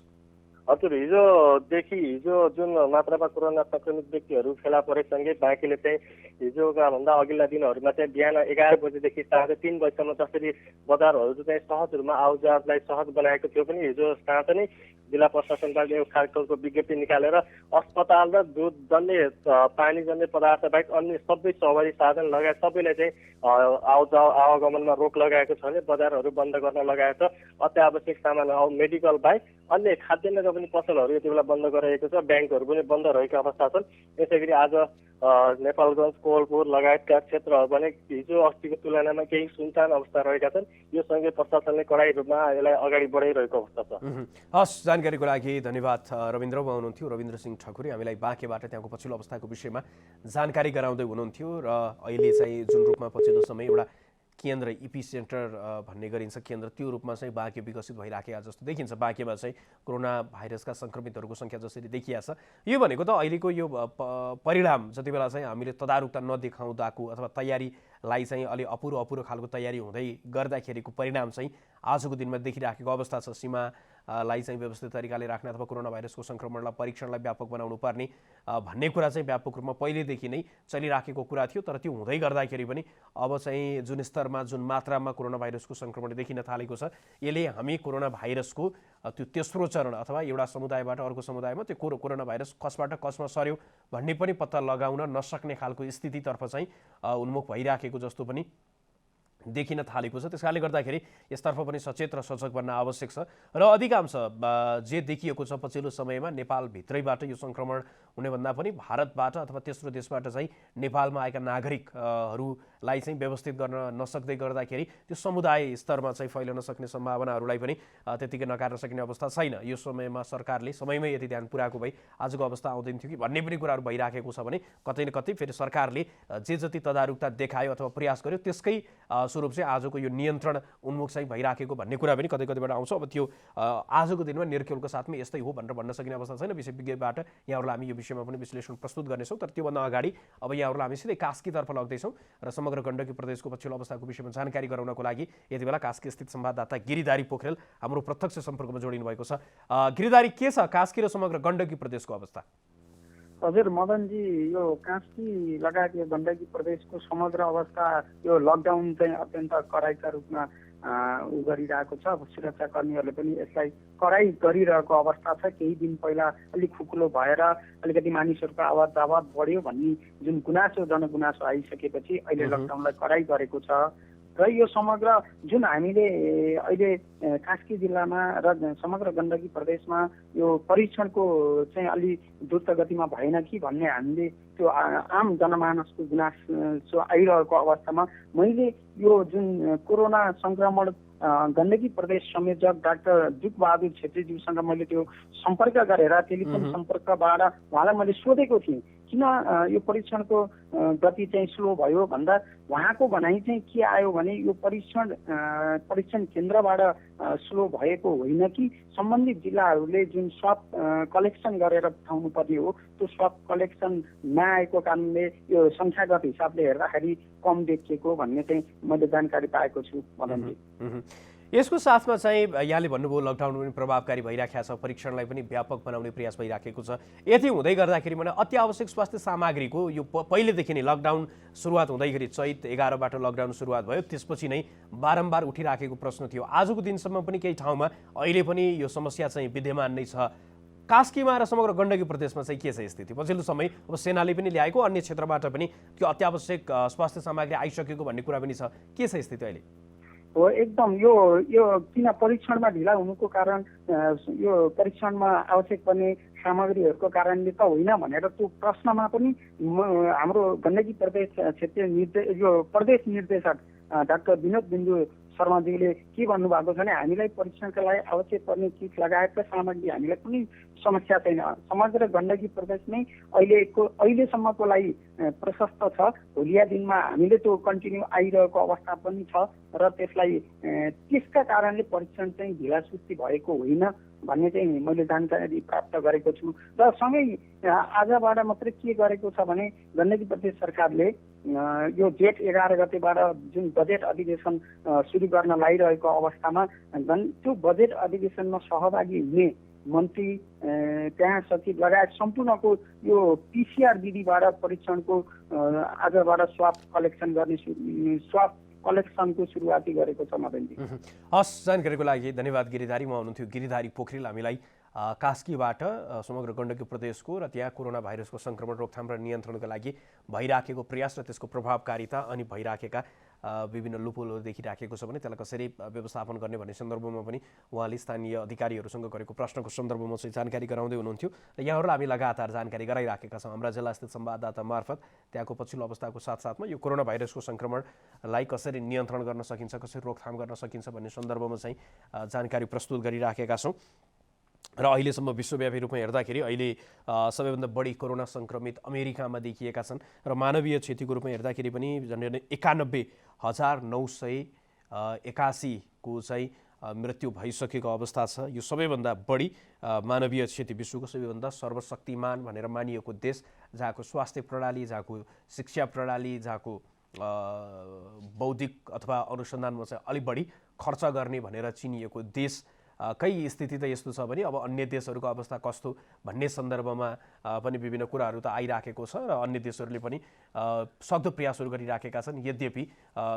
हजुर, हिजो जुन मात्रामा कोरोना सङ्क्रमित व्यक्तिहरू फेला परेसँगै बाँकीले चाहिँ हिजोका भन्दा अघिल्ला दिनहरूमा चाहिँ बिहान 11 बजेदेखि साँझ 3 बजीसम्म जसरी बजारहरू चाहिँ सहज रूपमा आउजावलाई सहज बनाएको थियो पनि हिजो साँझ नै जिल्ला प्रशासनबाट एक खालको विज्ञप्ति निकालेर अस्पताल र दुध जन्ने पानी जन्ने पदार्थ बाहेक अन्य सबै सवारी साधन लगायत सबैलाई चाहिँ आवागमनमा रोक लगाएको छ भने बजारहरू बन्द गर्न लगाएको छ। अत्यावश्यक सामान मेडिकल बाहेक अन्य खाद्यान्नका पनि पसलहरू यति बेला बन्द गराएको छ। ब्याङ्कहरू पनि बन्द रहेको अवस्था छन्। यसै गरी आज नेपालगञ्ज, कोवलपुर लगायतका क्षेत्रहरू भने हिजो अस्तिको तुलनामा केही सुनसान अवस्था रहेका छन्। यो सँगै प्रशासनले कडाई रूपमा यसलाई अगाडि बढाइरहेको अवस्था छ। हस्, जानकारीको लागि धन्यवाद रविन्द्र। हुनुहुन्थ्यो रविन्द्र सिंह ठकुरी, हामीलाई बाँकेबाट त्यहाँको पछिल्लो अवस्थाको विषयमा जानकारी गराउँदै हुनुहुन्थ्यो र अहिले चाहिँ जुन रूपमा पछिल्लो समय एउटा केन्द्र इपिसेन्टर भन्ने गरिन्छ केन्द्र त्यो रूपमा चाहिँ बाँके विकसित भइराखेका जस्तो देखिन्छ। बाँकेमा चाहिँ कोरोना भाइरसका सङ्क्रमितहरूको सङ्ख्या जसरी देखिया छ, यो भनेको त अहिलेको यो परिणाम जति बेला चाहिँ हामीले तदारुकता नदेखाउँदाको अथवा तयारीलाई चाहिँ अलि अपुरो खालको तयारी हुँदै गर्दाखेरिको परिणाम चाहिँ आजको दिनमा देखिराखेको अवस्था छ। सीमालाई चाहिँ व्यवस्थित तरिकाले राख्ने अथवा कोरोना भाइरसको सङ्क्रमणलाई परीक्षणलाई व्यापक बनाउनु पर्ने भन्ने कुरा चाहिँ व्यापक रूपमा पहिलेदेखि नै चलिराखेको कुरा थियो। तर त्यो हुँदै गर्दाखेरि पनि अब चाहिँ जुन स्तरमा जुन मात्रामा कोरोना भाइरसको सङ्क्रमण देखिन थालेको छ, यसले हामी कोरोना भाइरसको त्यो तेस्रो चरण अथवा एउटा समुदायबाट अर्को समुदायमा त्यो कोरोना भाइरस कसबाट कसमा सर्यो भन्ने पनि पत्ता लगाउन नसक्ने खालको स्थितितर्फ चाहिँ उन्मुख भइराखेको जस्तो पनि देखिन थालेको छ। त्यसकारणले गर्दाखेरि यसतर्फ पनि सचेत र सजग बन्न आवश्यक छ र अधिकांश जे देखिएको छ पछिल्लो समयमा नेपालभित्रैबाट यो सङ्क्रमण हुनेभन्दा पनि भारतबाट अथवा तेस्रो देशबाट चाहिँ नेपालमा आएका नागरिकहरूलाई चाहिँ व्यवस्थित गर्न नसक्दै गर्दाखेरि त्यो समुदाय स्तरमा चाहिँ फैलन सक्ने सम्भावनाहरूलाई पनि त्यतिकै नकार्न सकिने अवस्था छैन। यो समयमा सरकारले समयमै यदि ध्यान पुर्याएको भए आजको अवस्था आउँदैन थियो कि भन्ने पनि कुराहरू भइराखेको छ भने कतै न कतै फेरि सरकारले जे जति तदारुकता देखायो अथवा प्रयास गर्यो त्यसकै स्वरूप चाहिँ आजको यो नियन्त्रण उन्मुख चाहिँ भइराखेको भन्ने कुरा पनि कतै कतैबाट आउँछ। अब त्यो आजको दिनमा निर्खेलको साथमा यस्तै हो भनेर भन्न सकिने अवस्था छैन। विशेषज्ञबाट यहाँहरूलाई हामी यो विषयमा पनि विश्लेषण प्रस्तुत गर्नेछौँ। तर त्योभन्दा अगाडि अब यहाँहरूलाई हामी सिधै कास्कीतर्फ लग्दैछौँ र समग्र गण्डकी प्रदेशको पछिल्लो अवस्थाको विषयमा जानकारी गराउनको लागि यति बेला कास्की स्थित संवाददाता गिरिधारी पोखरेल हाम्रो प्रत्यक्ष सम्पर्कमा जोडिनु भएको छ। गिरिधारी, के छ कास्की र समग्र गण्डकी प्रदेशको अवस्था? हजुर मदनजी, यो कास्की लगायत यो गण्डकी प्रदेशको समग्र अवस्था यो लकडाउन चाहिँ अत्यन्त कडाइका रूपमा गरिरहेको छ। सुरक्षाकर्मीहरूले पनि यसलाई कडाइ गरिरहेको अवस्था छ। केही दिन पहिला अलिक खुकुलो भएर अलिकति मानिसहरूको आवाज जावाज बढ्यो भन्ने जुन जनगुनासो आइसकेपछि अहिले लकडाउनलाई कडाइ गरेको छ। र यो समग्र जुन हामीले अहिले कास्की जिल्लामा र समग्र गण्डकी प्रदेशमा यो परीक्षणको चाहिँ अलि द्रुत गतिमा भएन कि भन्ने हामीले त्यो आम जनमानसको गुनासो आइरहेको अवस्थामा मैले यो जुन कोरोना सङ्क्रमण गण्डकी प्रदेश संयोजक डाक्टर जुगबहादुर छेत्रीज्यूसँग मैले त्यो सम्पर्क गरेर टेलिफोन सम्पर्कबाट उहाँलाई मैले सोधेको थिएँ किन यो परीक्षणको गति चाहिँ स्लो भयो भन्दा उहाँको भनाइ चाहिँ के आयो भने यो परीक्षण केन्द्रबाट स्लो भएको होइन कि सम्बन्धित जिल्लाहरूले जुन स्वाब कलेक्सन गरेर पठाउनु पर्ने हो त्यो स्वाब कलेक्सन नआएको कारणले यो सङ्ख्यागत हिसाबले हेर्दाखेरि कम देखिएको भन्ने चाहिँ मैले जानकारी पाएको छु मदनजी। यसको साथमा चाहिँ यहाँले भन्नुभयो लकडाउन पनि प्रभावकारी भइराखेको छ, परीक्षणलाई पनि व्यापक बनाउने प्रयास भइराखेको छ। यति हुँदै गर्दाखेरि भने अति आवश्यक स्वास्थ्य सामग्रीको यो पहिलेदेखि नै लकडाउन सुरुवात हुँदैखेरि चैत 11बाट लकडाउन सुरुवात भयो, त्यसपछि नै बारम्बार उठिराखेको प्रश्न थियो। आजको दिनसम्म पनि केही ठाउँमा अहिले पनि यो समस्या चाहिँ विद्यमान नै छ। कास्कीमा र समग्र गण्डकी प्रदेशमा चाहिँ के छ स्थिति? पछिल्लो समय अब सेनाले पनि ल्याएको अन्य क्षेत्रबाट पनि त्यो अत्यावश्यक स्वास्थ्य सामग्री आइसकेको भन्ने कुरा पनि छ। के छ स्थिति अहिले? हो एकदम यो किन परीक्षणमा ढिला हुनुको कारण यो परीक्षणमा आवश्यक पर्ने सामग्रीहरूको कारणले त होइन भनेर त्यो प्रश्नमा पनि हाम्रो गण्डकी प्रदेश क्षेत्रीय यो प्रदेश निर्देशक डाक्टर विनोद बिन्दु शर्माजीले के भन्नुभएको छ भने हामीलाई परीक्षणका लागि आवश्यक पर्ने किट लगायतका सामग्री हामीलाई कुनै समस्या छैन। समग्र गण्डकी प्रदेश नै अहिलेसम्मको लागि प्रशस्त छ। भोलिका दिनमा हामीले त्यो कन्टिन्यू आइरहेको अवस्था पनि छ र त्यसका कारणले परीक्षण चाहिँ ढिलासुस्ती भएको होइन भन्ने चाहिँ मैले जानकारी प्राप्त गरेको छु। र सँगै आजबाट मात्रै के गरेको छ भने गण्डकी प्रदेश सरकारले यो जेठ 11 गतेबाट जुन बजेट अधिवेशन सुरु गर्न लागिरहेको अवस्थामा त्यो बजेट अधिवेशनमा सहभागी हुने मन्त्री त्यहाँ सचिव लगायत सम्पूर्णको यो पिसिआर विधिबाट परीक्षणको आजबाट स्वाब कलेक्सनको सुरुवाती गरेको छ मदनजी। हस्, जानकारीको लागि धन्यवाद गिरिधारी। म हुनुहुन्थ्यो गिरिधारी पोखरेल हामीलाई कास्कीबाट समग्र गण्डकी प्रदेशको र त्यहाँ कोरोना भाइरसको सङ्क्रमण रोकथाम र नियन्त्रणका लागि भइराखेको प्रयास र त्यसको प्रभावकारिता अनि भइराखेका विभिन्न लुपहोलहरू देखिराखेको छ भने त्यसलाई कसरी व्यवस्थापन गर्ने भन्ने सन्दर्भमा पनि उहाँले स्थानीय अधिकारीहरूसँग गरेको प्रश्नको सन्दर्भमा चाहिँ जानकारी गराउँदै हुनुहुन्थ्यो र यहाँहरूलाई हामी लगातार जानकारी गराइराखेका छौँ हाम्रा जिल्लास्थित संवाददाता मार्फत। त्यहाँको पछिल्लो अवस्थाको साथसाथमा यो कोरोना भाइरसको सङ्क्रमणलाई कसरी नियन्त्रण गर्न सकिन्छ, कसरी रोकथाम गर्न सकिन्छ भन्ने सन्दर्भमा चाहिँ जानकारी प्रस्तुत गरिराखेका छौँ। र अहिलेसम्म विश्वव्यापी रूपमा हेर्दाखेरि अहिले सबैभन्दा बढी कोरोना सङ्क्रमित अमेरिकामा देखिएका छन् र मानवीय क्षतिको रूपमा हेर्दाखेरि पनि झन्डै 91,981 को चाहिँ मृत्यु भइसकेको अवस्था छ। यो सबैभन्दा बढी मानवीय क्षति विश्वको सबैभन्दा सर्वशक्तिमान भनेर मानिएको देश, जहाँको स्वास्थ्य प्रणाली, जहाँको शिक्षा प्रणाली, जहाँको बौद्धिक अथवा अनुसन्धानमा चाहिँ अलि बढी खर्च गर्ने भनेर चिनिएको देश कै स्थिति त यस्तो छ भने अब अन्य देशहरूको अवस्था कस्तो भन्ने सन्दर्भमा पनि विभिन्न कुराहरू त आइराखेको छ र अन्य देशहरूले पनि सक्दो प्रयासहरू गरिराखेका छन्। यद्यपि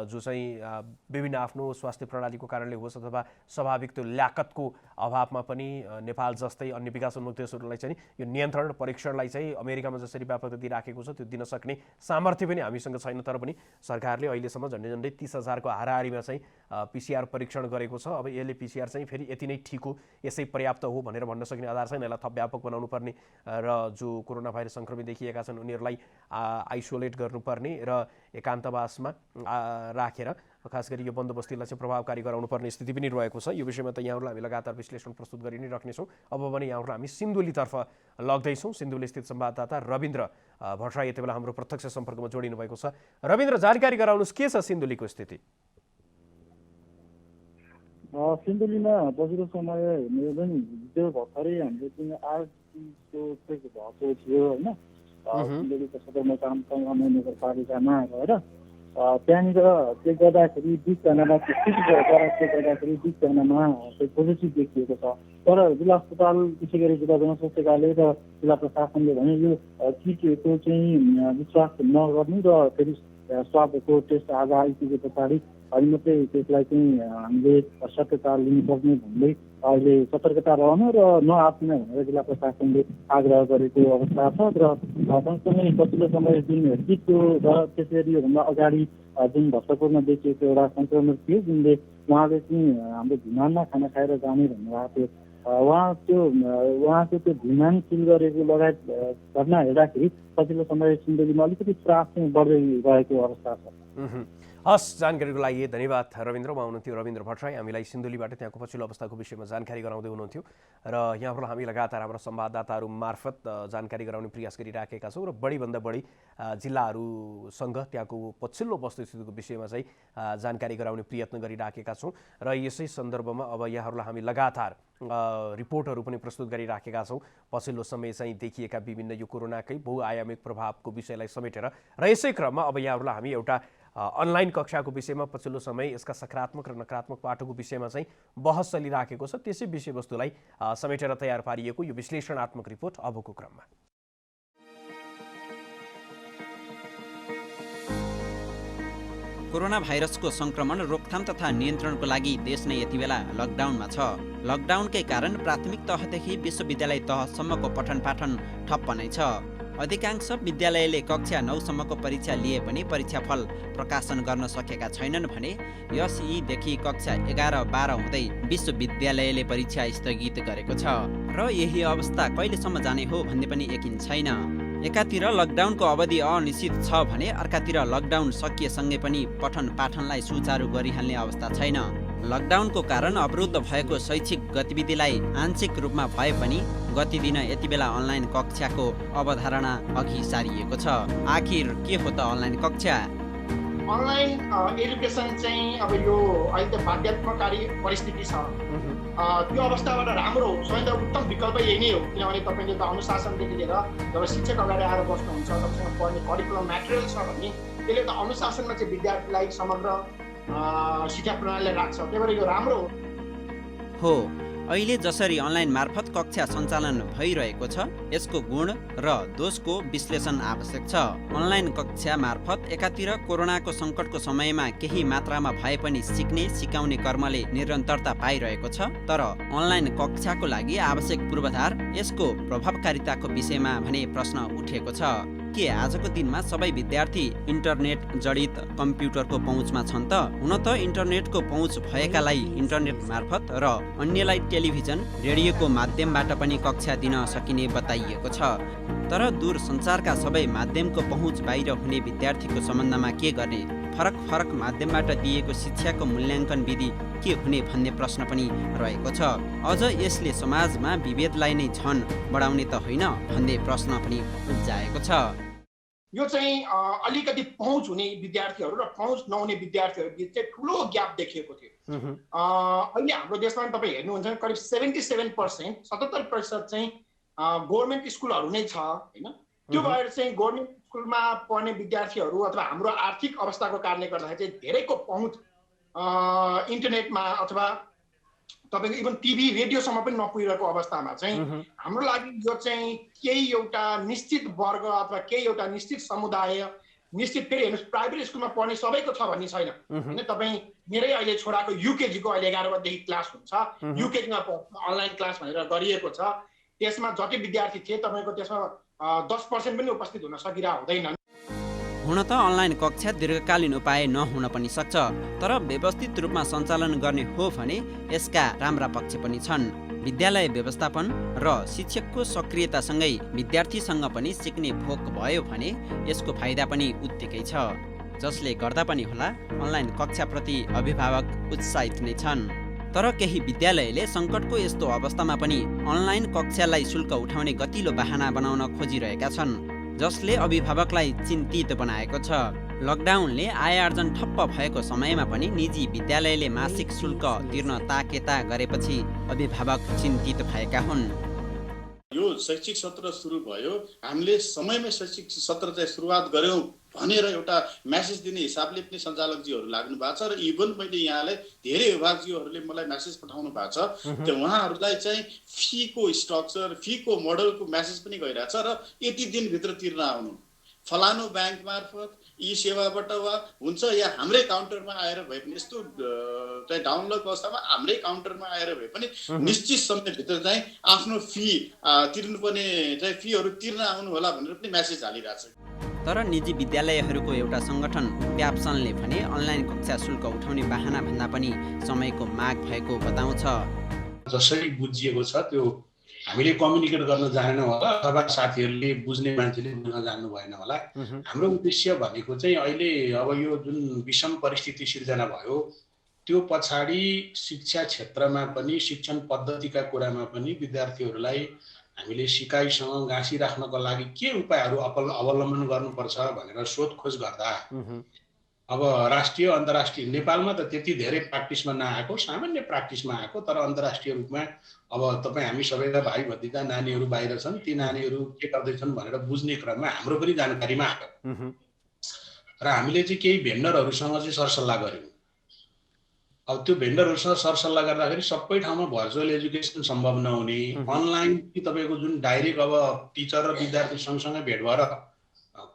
जो चाहिँ विभिन्न आफ्नो स्वास्थ्य प्रणालीको कारणले होस् अथवा स्वाभाविक त्यो ल्याकतको अभावमा पनि नेपाल जस्तै अन्य विकासोन्मुख देशहरूलाई चाहिँ यो नियन्त्रण परीक्षणलाई चाहिँ अमेरिकामा जसरी व्यापकता दिइराखेको छ त्यो दिन सक्ने सामर्थ्य पनि हामीसँग छैन। तर पनि सरकारले अहिलेसम्म झन्डै 30,000 को हाराहारीमा चाहिँ PCR परीक्षण गरेको छ। अब यसले PCR चाहिँ फेरि यति नै ठिक हो, यसै पर्याप्त हो भनेर भन्न सक्ने आधार छैन। यसलाई थप व्यापक बनाउनु पर्ने र जो कोरोना भाइरस सङ्क्रमित देखिएका छन् उनीहरूलाई आइसोलेट गर्नुपर्ने र एकान्तवासमा राखेर खास गरी यो बन्दोबस्तीलाई चाहिँ प्रभावकारी गराउनु पर्ने स्थिति पनि रहेको छ। यो विषयमा त यहाँहरूलाई हामी लगातार विश्लेषण प्रस्तुत गरि नै राख्नेछौँ। अब भने यहाँहरूलाई हामी सिन्धुलीतर्फ लग्दैछौँ। सिन्धुली स्थित संवाददाता रविन्द्र भट्टराई यति बेला हाम्रो प्रत्यक्ष सम्पर्कमा जोडिनु भएको छ। रविन्द्र, जानकारी गराउनुहोस्, के छ सिन्धुलीको स्थिति? सिन्धुलीमा पछिल्लो समय हेर्ने हिजो भर्खरै हाम्रो चाहिँ आरटीको भएको थियो होइन, सिन्धुलीको सदरमुकाम नगरपालिकामा गएर त्यहाँनिर चेक गर्दाखेरि 20जनामा चेक गर्दाखेरि 20जनामा पोजिटिभ देखिएको छ। तर जिल्ला अस्पताल त्यसै गरी जिल्ला जनस्वास्थ्य कार्यालय र जिल्ला प्रशासनले भने यो किटको चाहिँ विश्वास नगर्नु र फेरि स्वाबको टेस्ट आज आइपुगे पछाडि अहिले मात्रै त्यसलाई चाहिँ हामीले सत्यता लिनुपर्ने भन्दै अहिले सतर्कता रहनु र नआत्नु भनेर जिल्ला प्रशासनले आग्रह गरेको अवस्था छ। र सँगसँगै पछिल्लो समय जुन किटको र त्यसरी योभन्दा अगाडि जुन भक्तपुरमा देखिएको एउटा सङ्क्रमण थियो जुनले उहाँले चाहिँ हाम्रो भिमानमा खाना खाएर जाने भन्नुभएको थियो। उहाँको त्यो भिमान सिल गरेको लगायत घटना हेर्दाखेरि पछिल्लो समय सिन्धुलीमा अलिकति त्रास चाहिँ बढ्दै गएको अवस्था छ। हस्, जानकारीको लागि धन्यवाद रविन्द्र। उहाँ हुनुहुन्थ्यो रविन्द्र भट्टराई, हामीलाई सिन्धुलीबाट त्यहाँको पछिल्लो अवस्थाको विषयमा जानकारी गराउँदै हुनुहुन्थ्यो र यहाँबाट हामी लगातार हाम्रो संवाददाताहरू मार्फत जानकारी गराउने प्रयास गरिराखेका छौँ र बढीभन्दा बढी जिल्लाहरूसँग त्यहाँको पछिल्लो वस्तुस्थितिको विषयमा चाहिँ जानकारी गराउने प्रयत्न गरिराखेका छौँ र यसै सन्दर्भमा अब यहाँहरूलाई हामी लगातार रिपोर्टहरू पनि प्रस्तुत गरिराखेका छौँ पछिल्लो समय चाहिँ देखिएका विभिन्न यो कोरोनाकै बहुआयामिक प्रभावको विषयलाई समेटेर। र यसै क्रममा अब यहाँहरूलाई हामी एउटा अनलाइन कक्षाको विषयमा पछिल्लो समय यसका सकारात्मक र नकारात्मक पाटोको विषयमा चाहिँ बहस चलिराखेको छ, त्यसै विषयवस्तुलाई समेटेर तयार पारिएको यो विश्लेषणात्मक रिपोर्ट अबको क्रममा। कोरोना भाइरसको संक्रमण रोकथाम तथा नियन्त्रणको लागि देश नै यति बेला लकडाउनमा छ। लकडाउनकै कारण प्राथमिक तहदेखि विश्वविद्यालय तहसम्मको पठन पाठन ठप्प नै छ। अधिकांश विद्यालयले कक्षा 9सम्मको परीक्षा लिए पनि परीक्षाफल प्रकाशन गर्न सकेका छैनन् भने यसदेखि कक्षा 11-12 हुँदै विश्वविद्यालयले परीक्षा स्थगित गरेको छ र यही अवस्था कहिलेसम्म जाने हो भन्ने पनि यकिन छैन। एकातिर लकडाउनको अवधि अनिश्चित छ भने अर्कातिर लकडाउन सकिएसँगै पनि पठन पाठनलाई सुचारू गरिहाल्ने अवस्था छैन। लकडाउनको कारण अवरुद्ध भएको शैक्षिक गतिविधिलाई आंशिक रूपमा भए पनि गति दिन यति बेला अनलाइन कक्षाको अवधारणा अघि सारिएको छ। आखिर के हो त अनलाइन कक्षा? अनलाइन एजुकेसन चाहिँ अब यो अहिले त बाध्यात्मकारी परिस्थिति छ। त्यो अवस्थाबाट राम्रो स्वयं उत्तम विकल्प यही नै हो, किनभने तपाईँले त अनुशासनदेखि लिएर जब शिक्षक अगाडि आएर बस्नुहुन्छ तपाईँसँग पढ्ने करिकुलम मेटेरियल छ भने त्यसले त अनुशासनमा चाहिँ विद्यार्थीलाई समग्र शिक्षा प्रणालीले राख्छ, त्यही भएर यो राम्रो हो। अहिले जसरी अनलाइन मार्फत कक्षा सञ्चालन भइरहेको छ यसको गुण र दोषको विश्लेषण आवश्यक छ। अनलाइन कक्षा मार्फत एकातिर कोरोनाको सङ्कटको समयमा केही मात्रामा भए पनि सिक्ने सिकाउने कर्मले निरन्तरता पाइरहेको छ, तर अनलाइन कक्षाको लागि आवश्यक पूर्वाधार यसको प्रभावकारिताको विषयमा भने प्रश्न उठेको छ। के आजको दिनमा सबै विद्यार्थी इन्टरनेट जडित कम्प्युटरको पहुँचमा छन् त? हुन त इन्टरनेटको पहुँच भएकालाई इन्टरनेट मार्फत र अन्यलाई टेलिभिजन रेडियोको माध्यमबाट पनि कक्षा दिन सकिने बताइएको छ। तर दूरसञ्चारका सबै माध्यमको पहुँच बाहिर हुने विद्यार्थीको सम्बन्धमा के गर्ने फरक फरक माध्यमबाट दिएको शिक्षाको मूल्याङ्कन विधि के हुने भन्ने प्रश्न पनि रहेको छ। अझ यसले समाजमा विभेदलाई नै झन बढाउने त होइन भन्ने प्रश्न पनि उब्जाएको छ। यो चाहिँ अलिकति पहुँच हुने विद्यार्थीहरू र पहुँच नहुने विद्यार्थीहरू बिच चाहिँ ठुलो ग्याप देखिएको थियो। अहिले हाम्रो देशमा तपाईँ हेर्नुहुन्छ करिब 77%, 77% चाहिँ गभर्मेन्ट स्कुलहरू नै छ होइन। त्यो भएर चाहिँ गभर्मेन्ट स्कुलमा पढ्ने विद्यार्थीहरू अथवा हाम्रो आर्थिक अवस्थाको कारणले गर्दाखेरि चाहिँ धेरैको पहुँच इन्टरनेटमा अथवा तपाईँको इभन टिभी रेडियोसम्म पनि नपुगिरहेको अवस्थामा चाहिँ हाम्रो लागि यो चाहिँ केही एउटा निश्चित वर्ग अथवा केही एउटा निश्चित समुदाय निश्चित फेरि हेर्नुहोस् प्राइभेट स्कुलमा पढ्ने सबैको छ भन्ने छैन होइन। तपाईँ मेरै अहिले छोराको युकेजीको अहिले 11 बजेदेखि क्लास हुन्छ, युकेजीमा अनलाइन क्लास भनेर गरिएको छ। त्यसमा जति विद्यार्थी थिए तपाईँको त्यसमा 10% पनि उपस्थित हुन सकिरहेको हुँदैन। हुन त अनलाइन कक्षा दीर्घकालीन उपाय नहुन पनि सक्छ, तर व्यवस्थित रूपमा सञ्चालन गर्ने हो भने यसका राम्रा पक्ष पनि छन्। विद्यालय व्यवस्थापन र शिक्षकको सक्रियतासँगै विद्यार्थीसँग पनि सिक्ने भोक भयो भने यसको फाइदा पनि उत्तिकै छ, जसले गर्दा पनि होला अनलाइन कक्षाप्रति अभिभावक उत्साहित नै छन्। तर केही विद्यालयले सङ्कटको यस्तो अवस्थामा पनि अनलाइन कक्षालाई शुल्क उठाउने गतिलो बहाना बनाउन खोजिरहेका छन्, जसले अभिभावकलाई चिन्तित बनाएको छ। लकडाउनले आय आर्जन ठप्प भएको समयमा पनि निजी विद्यालयले मासिक शुल्क तिर्न ताकेता गरेपछि अभिभावक चिन्तित भएका हुन्। यो शैक्षिक सत्र सुरु भयो, हामीले समयमै शैक्षिक सत्र चाहिँ सुरुवात गर्यौँ भनेर एउटा मेसेज दिने हिसाबले पनि सञ्चालकजीहरू लाग्नु भएको छ र इभन मैले यहाँलाई धेरै विभागजीहरूले मलाई मेसेज पठाउनु भएको छ। त्यो उहाँहरूलाई चाहिँ फीको स्ट्रक्चर फीको मोडलको मेसेज पनि गइरहेछ र यति दिनभित्र तिर्न आउनु, फलानु ब्याङ्क मार्फत ई सेवाबाट वा हुन्छ या हाम्रै काउन्टरमा आएर भए पनि, यस्तो चाहिँ डाउनलोड अवस्थामा हाम्रै काउन्टरमा आएर भए पनि निश्चित समयभित्र चाहिँ आफ्नो फी तिर्नुपर्ने चाहिँ फीहरू तिर्न आउनु होला भनेर पनि मेसेज हालिरहेछ। तर निजी विद्यालयहरूको एउटा सङ्गठन प्याप्सनले भने अनलाइन कक्षा शुल्क उठाउने बाहना भन्दा पनि समयको माग भएको बताउँछ। जसरी बुझिएको छ त्यो हामीले कम्युनिकेट गर्न जानेन होला अथवा साथीहरूले बुझ्ने मान्छेले बुझ्न जान्नु भएन होला। हाम्रो उद्देश्य भनेको चाहिँ अहिले अब यो जुन विषम परिस्थिति सिर्जना भयो त्यो पछाडि शिक्षा क्षेत्रमा पनि शिक्षण पद्धतिका कुरामा पनि विद्यार्थीहरूलाई हामीले सिकाइसँग गाँसिराख्नको लागि के उपायहरू अवलम्बन गर्नुपर्छ भनेर सोधखोज गर्दा अब राष्ट्रिय अन्तर्राष्ट्रिय नेपालमा त त्यति धेरै प्र्याक्टिसमा नआएको, सामान्य प्र्याक्टिसमा आएको, तर अन्तर्राष्ट्रिय रूपमा अब तपाईँ हामी सबैका भाइ भतिजा नानीहरू बाहिर छन्, ती नानीहरू के गर्दैछन् भनेर बुझ्ने क्रममा हाम्रो पनि जानकारीमा आएको र हामीले चाहिँ केही भेन्डरहरूसँग चाहिँ सरसल्लाह गऱ्यौँ। अब त्यो भेन्डरहरूसँग सरसल्लाह गर्दाखेरि सबै ठाउँमा भर्चुअल एजुकेसन सम्भव नहुने, अनलाइन तपाईँको जुन डाइरेक्ट अब टिचर र विद्यार्थी सँगसँगै भेट भएर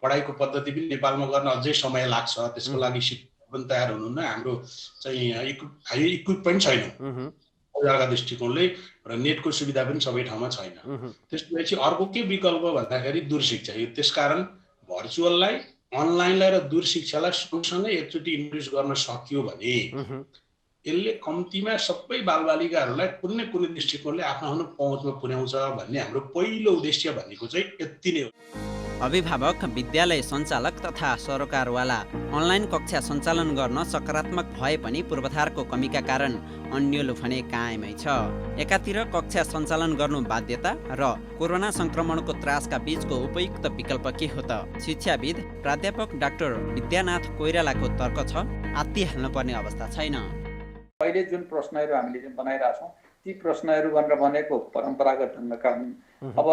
पढाइको पद्धति पनि नेपालमा गर्न अझै समय लाग्छ, त्यसको लागि शिक्षक पनि तयार हुनुहुन्न, हाम्रो चाहिँ इक्विपमेन्ट छैन जग्गा दृष्टिकोणले र नेटको सुविधा पनि सबै ठाउँमा छैन। त्यसपछि अर्को के विकल्प भन्दाखेरि दूरशिक्षा। यो त्यसकारण भर्चुअललाई अनलाइनलाई र दूरशिक्षालाई सँगसँगै एकचोटि इन्ट्रोड्युस गर्न सकियो भने यसले कम्तीमा सबै बालबालिकाहरूलाई कुनै न कुनै दृष्टिकोणले आफ्नो पहुँचमा पुर्याउँछ भन्ने हाम्रो पहिलो उद्देश्य भनेको चाहिँ यति नै हो। अभिभावक, विद्यालय सञ्चालक तथा सरकारवाला अनलाइन कक्षा सञ्चालन गर्न सकारात्मक भए पनि पूर्वाधारको कमीका कारण अन्यलो भने कायमै छ। एकातिर कक्षा सञ्चालन गर्नु बाध्यता र कोरोना संक्रमणको त्रासका बीचको उपयुक्त विकल्प के हो त? शिक्षाविद प्राध्यापक डाक्टर विद्यानाथ कोइरालाको तर्क छ, आत्तिहाल्नुपर्ने अवस्था छैन। अहिले जुन प्रश्नहरू हामीले जुन बनाइरहेछौँ ती प्रश्नहरू भनेर बनेको परम्परागत ढङ्गका हुन्। अब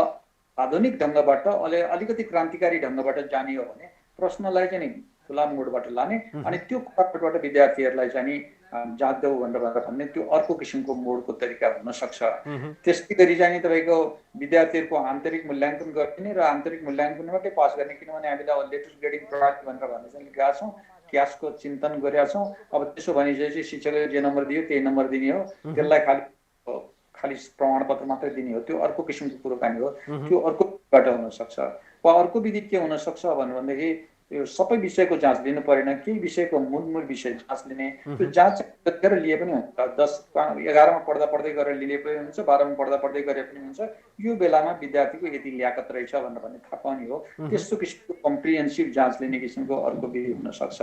आधुनिक ढङ्गबाट अलिकति क्रान्तिकारी ढङ्गबाट जाने हो भने प्रश्नलाई चाहिँ खुला मोडबाट लाने अनि त्यो खुलाबाट विद्यार्थीहरूलाई चाहिँ जाँदौ भनेर भन्ने त्यो अर्को किसिमको मोडको तरिका हुन सक्छ। त्यस्तै गरी चाहिँ तपाईँको विद्यार्थीहरूको आन्तरिक मूल्याङ्कन गर्ने र आन्तरिक मूल्याङ्कनबाटै पास गर्ने, किनभने हामीले अब लेटर ग्रेडिङ प्रणाली भनेर भन्ने चाहिँ लेखेका छौँ, क्यासको चिन्तन गरेका छौँ। अब त्यसो भने चाहिँ शिक्षकले जे नम्बर दियो त्यही नम्बर दिने हो, त्यसलाई खालि प्रमाणपत्र मात्रै दिने हो, त्यो अर्को किसिमको कुराकानी हो। त्यो अर्कोबाट हुन सक्छ वा अर्को विधि के हुन सक्छ भनेदेखि यो सबै विषयको जाँच लिनु परेन, केही विषयको मूल विषय जाँच लिने, त्यो जाँच गरेर लिए पनि हुन्छ। 10-11मा पढ्दै गरेर लिए पनि हुन्छ, 12मा पढ्दै गरे पनि हुन्छ। यो बेलामा विद्यार्थीको यति ल्याकत रहेछ भनेर भन्ने थाहा पाउने हो। त्यस्तो किसिमको कम्प्रिहेन्सिभ जाँच लिने किसिमको अर्को विधि हुन सक्छ।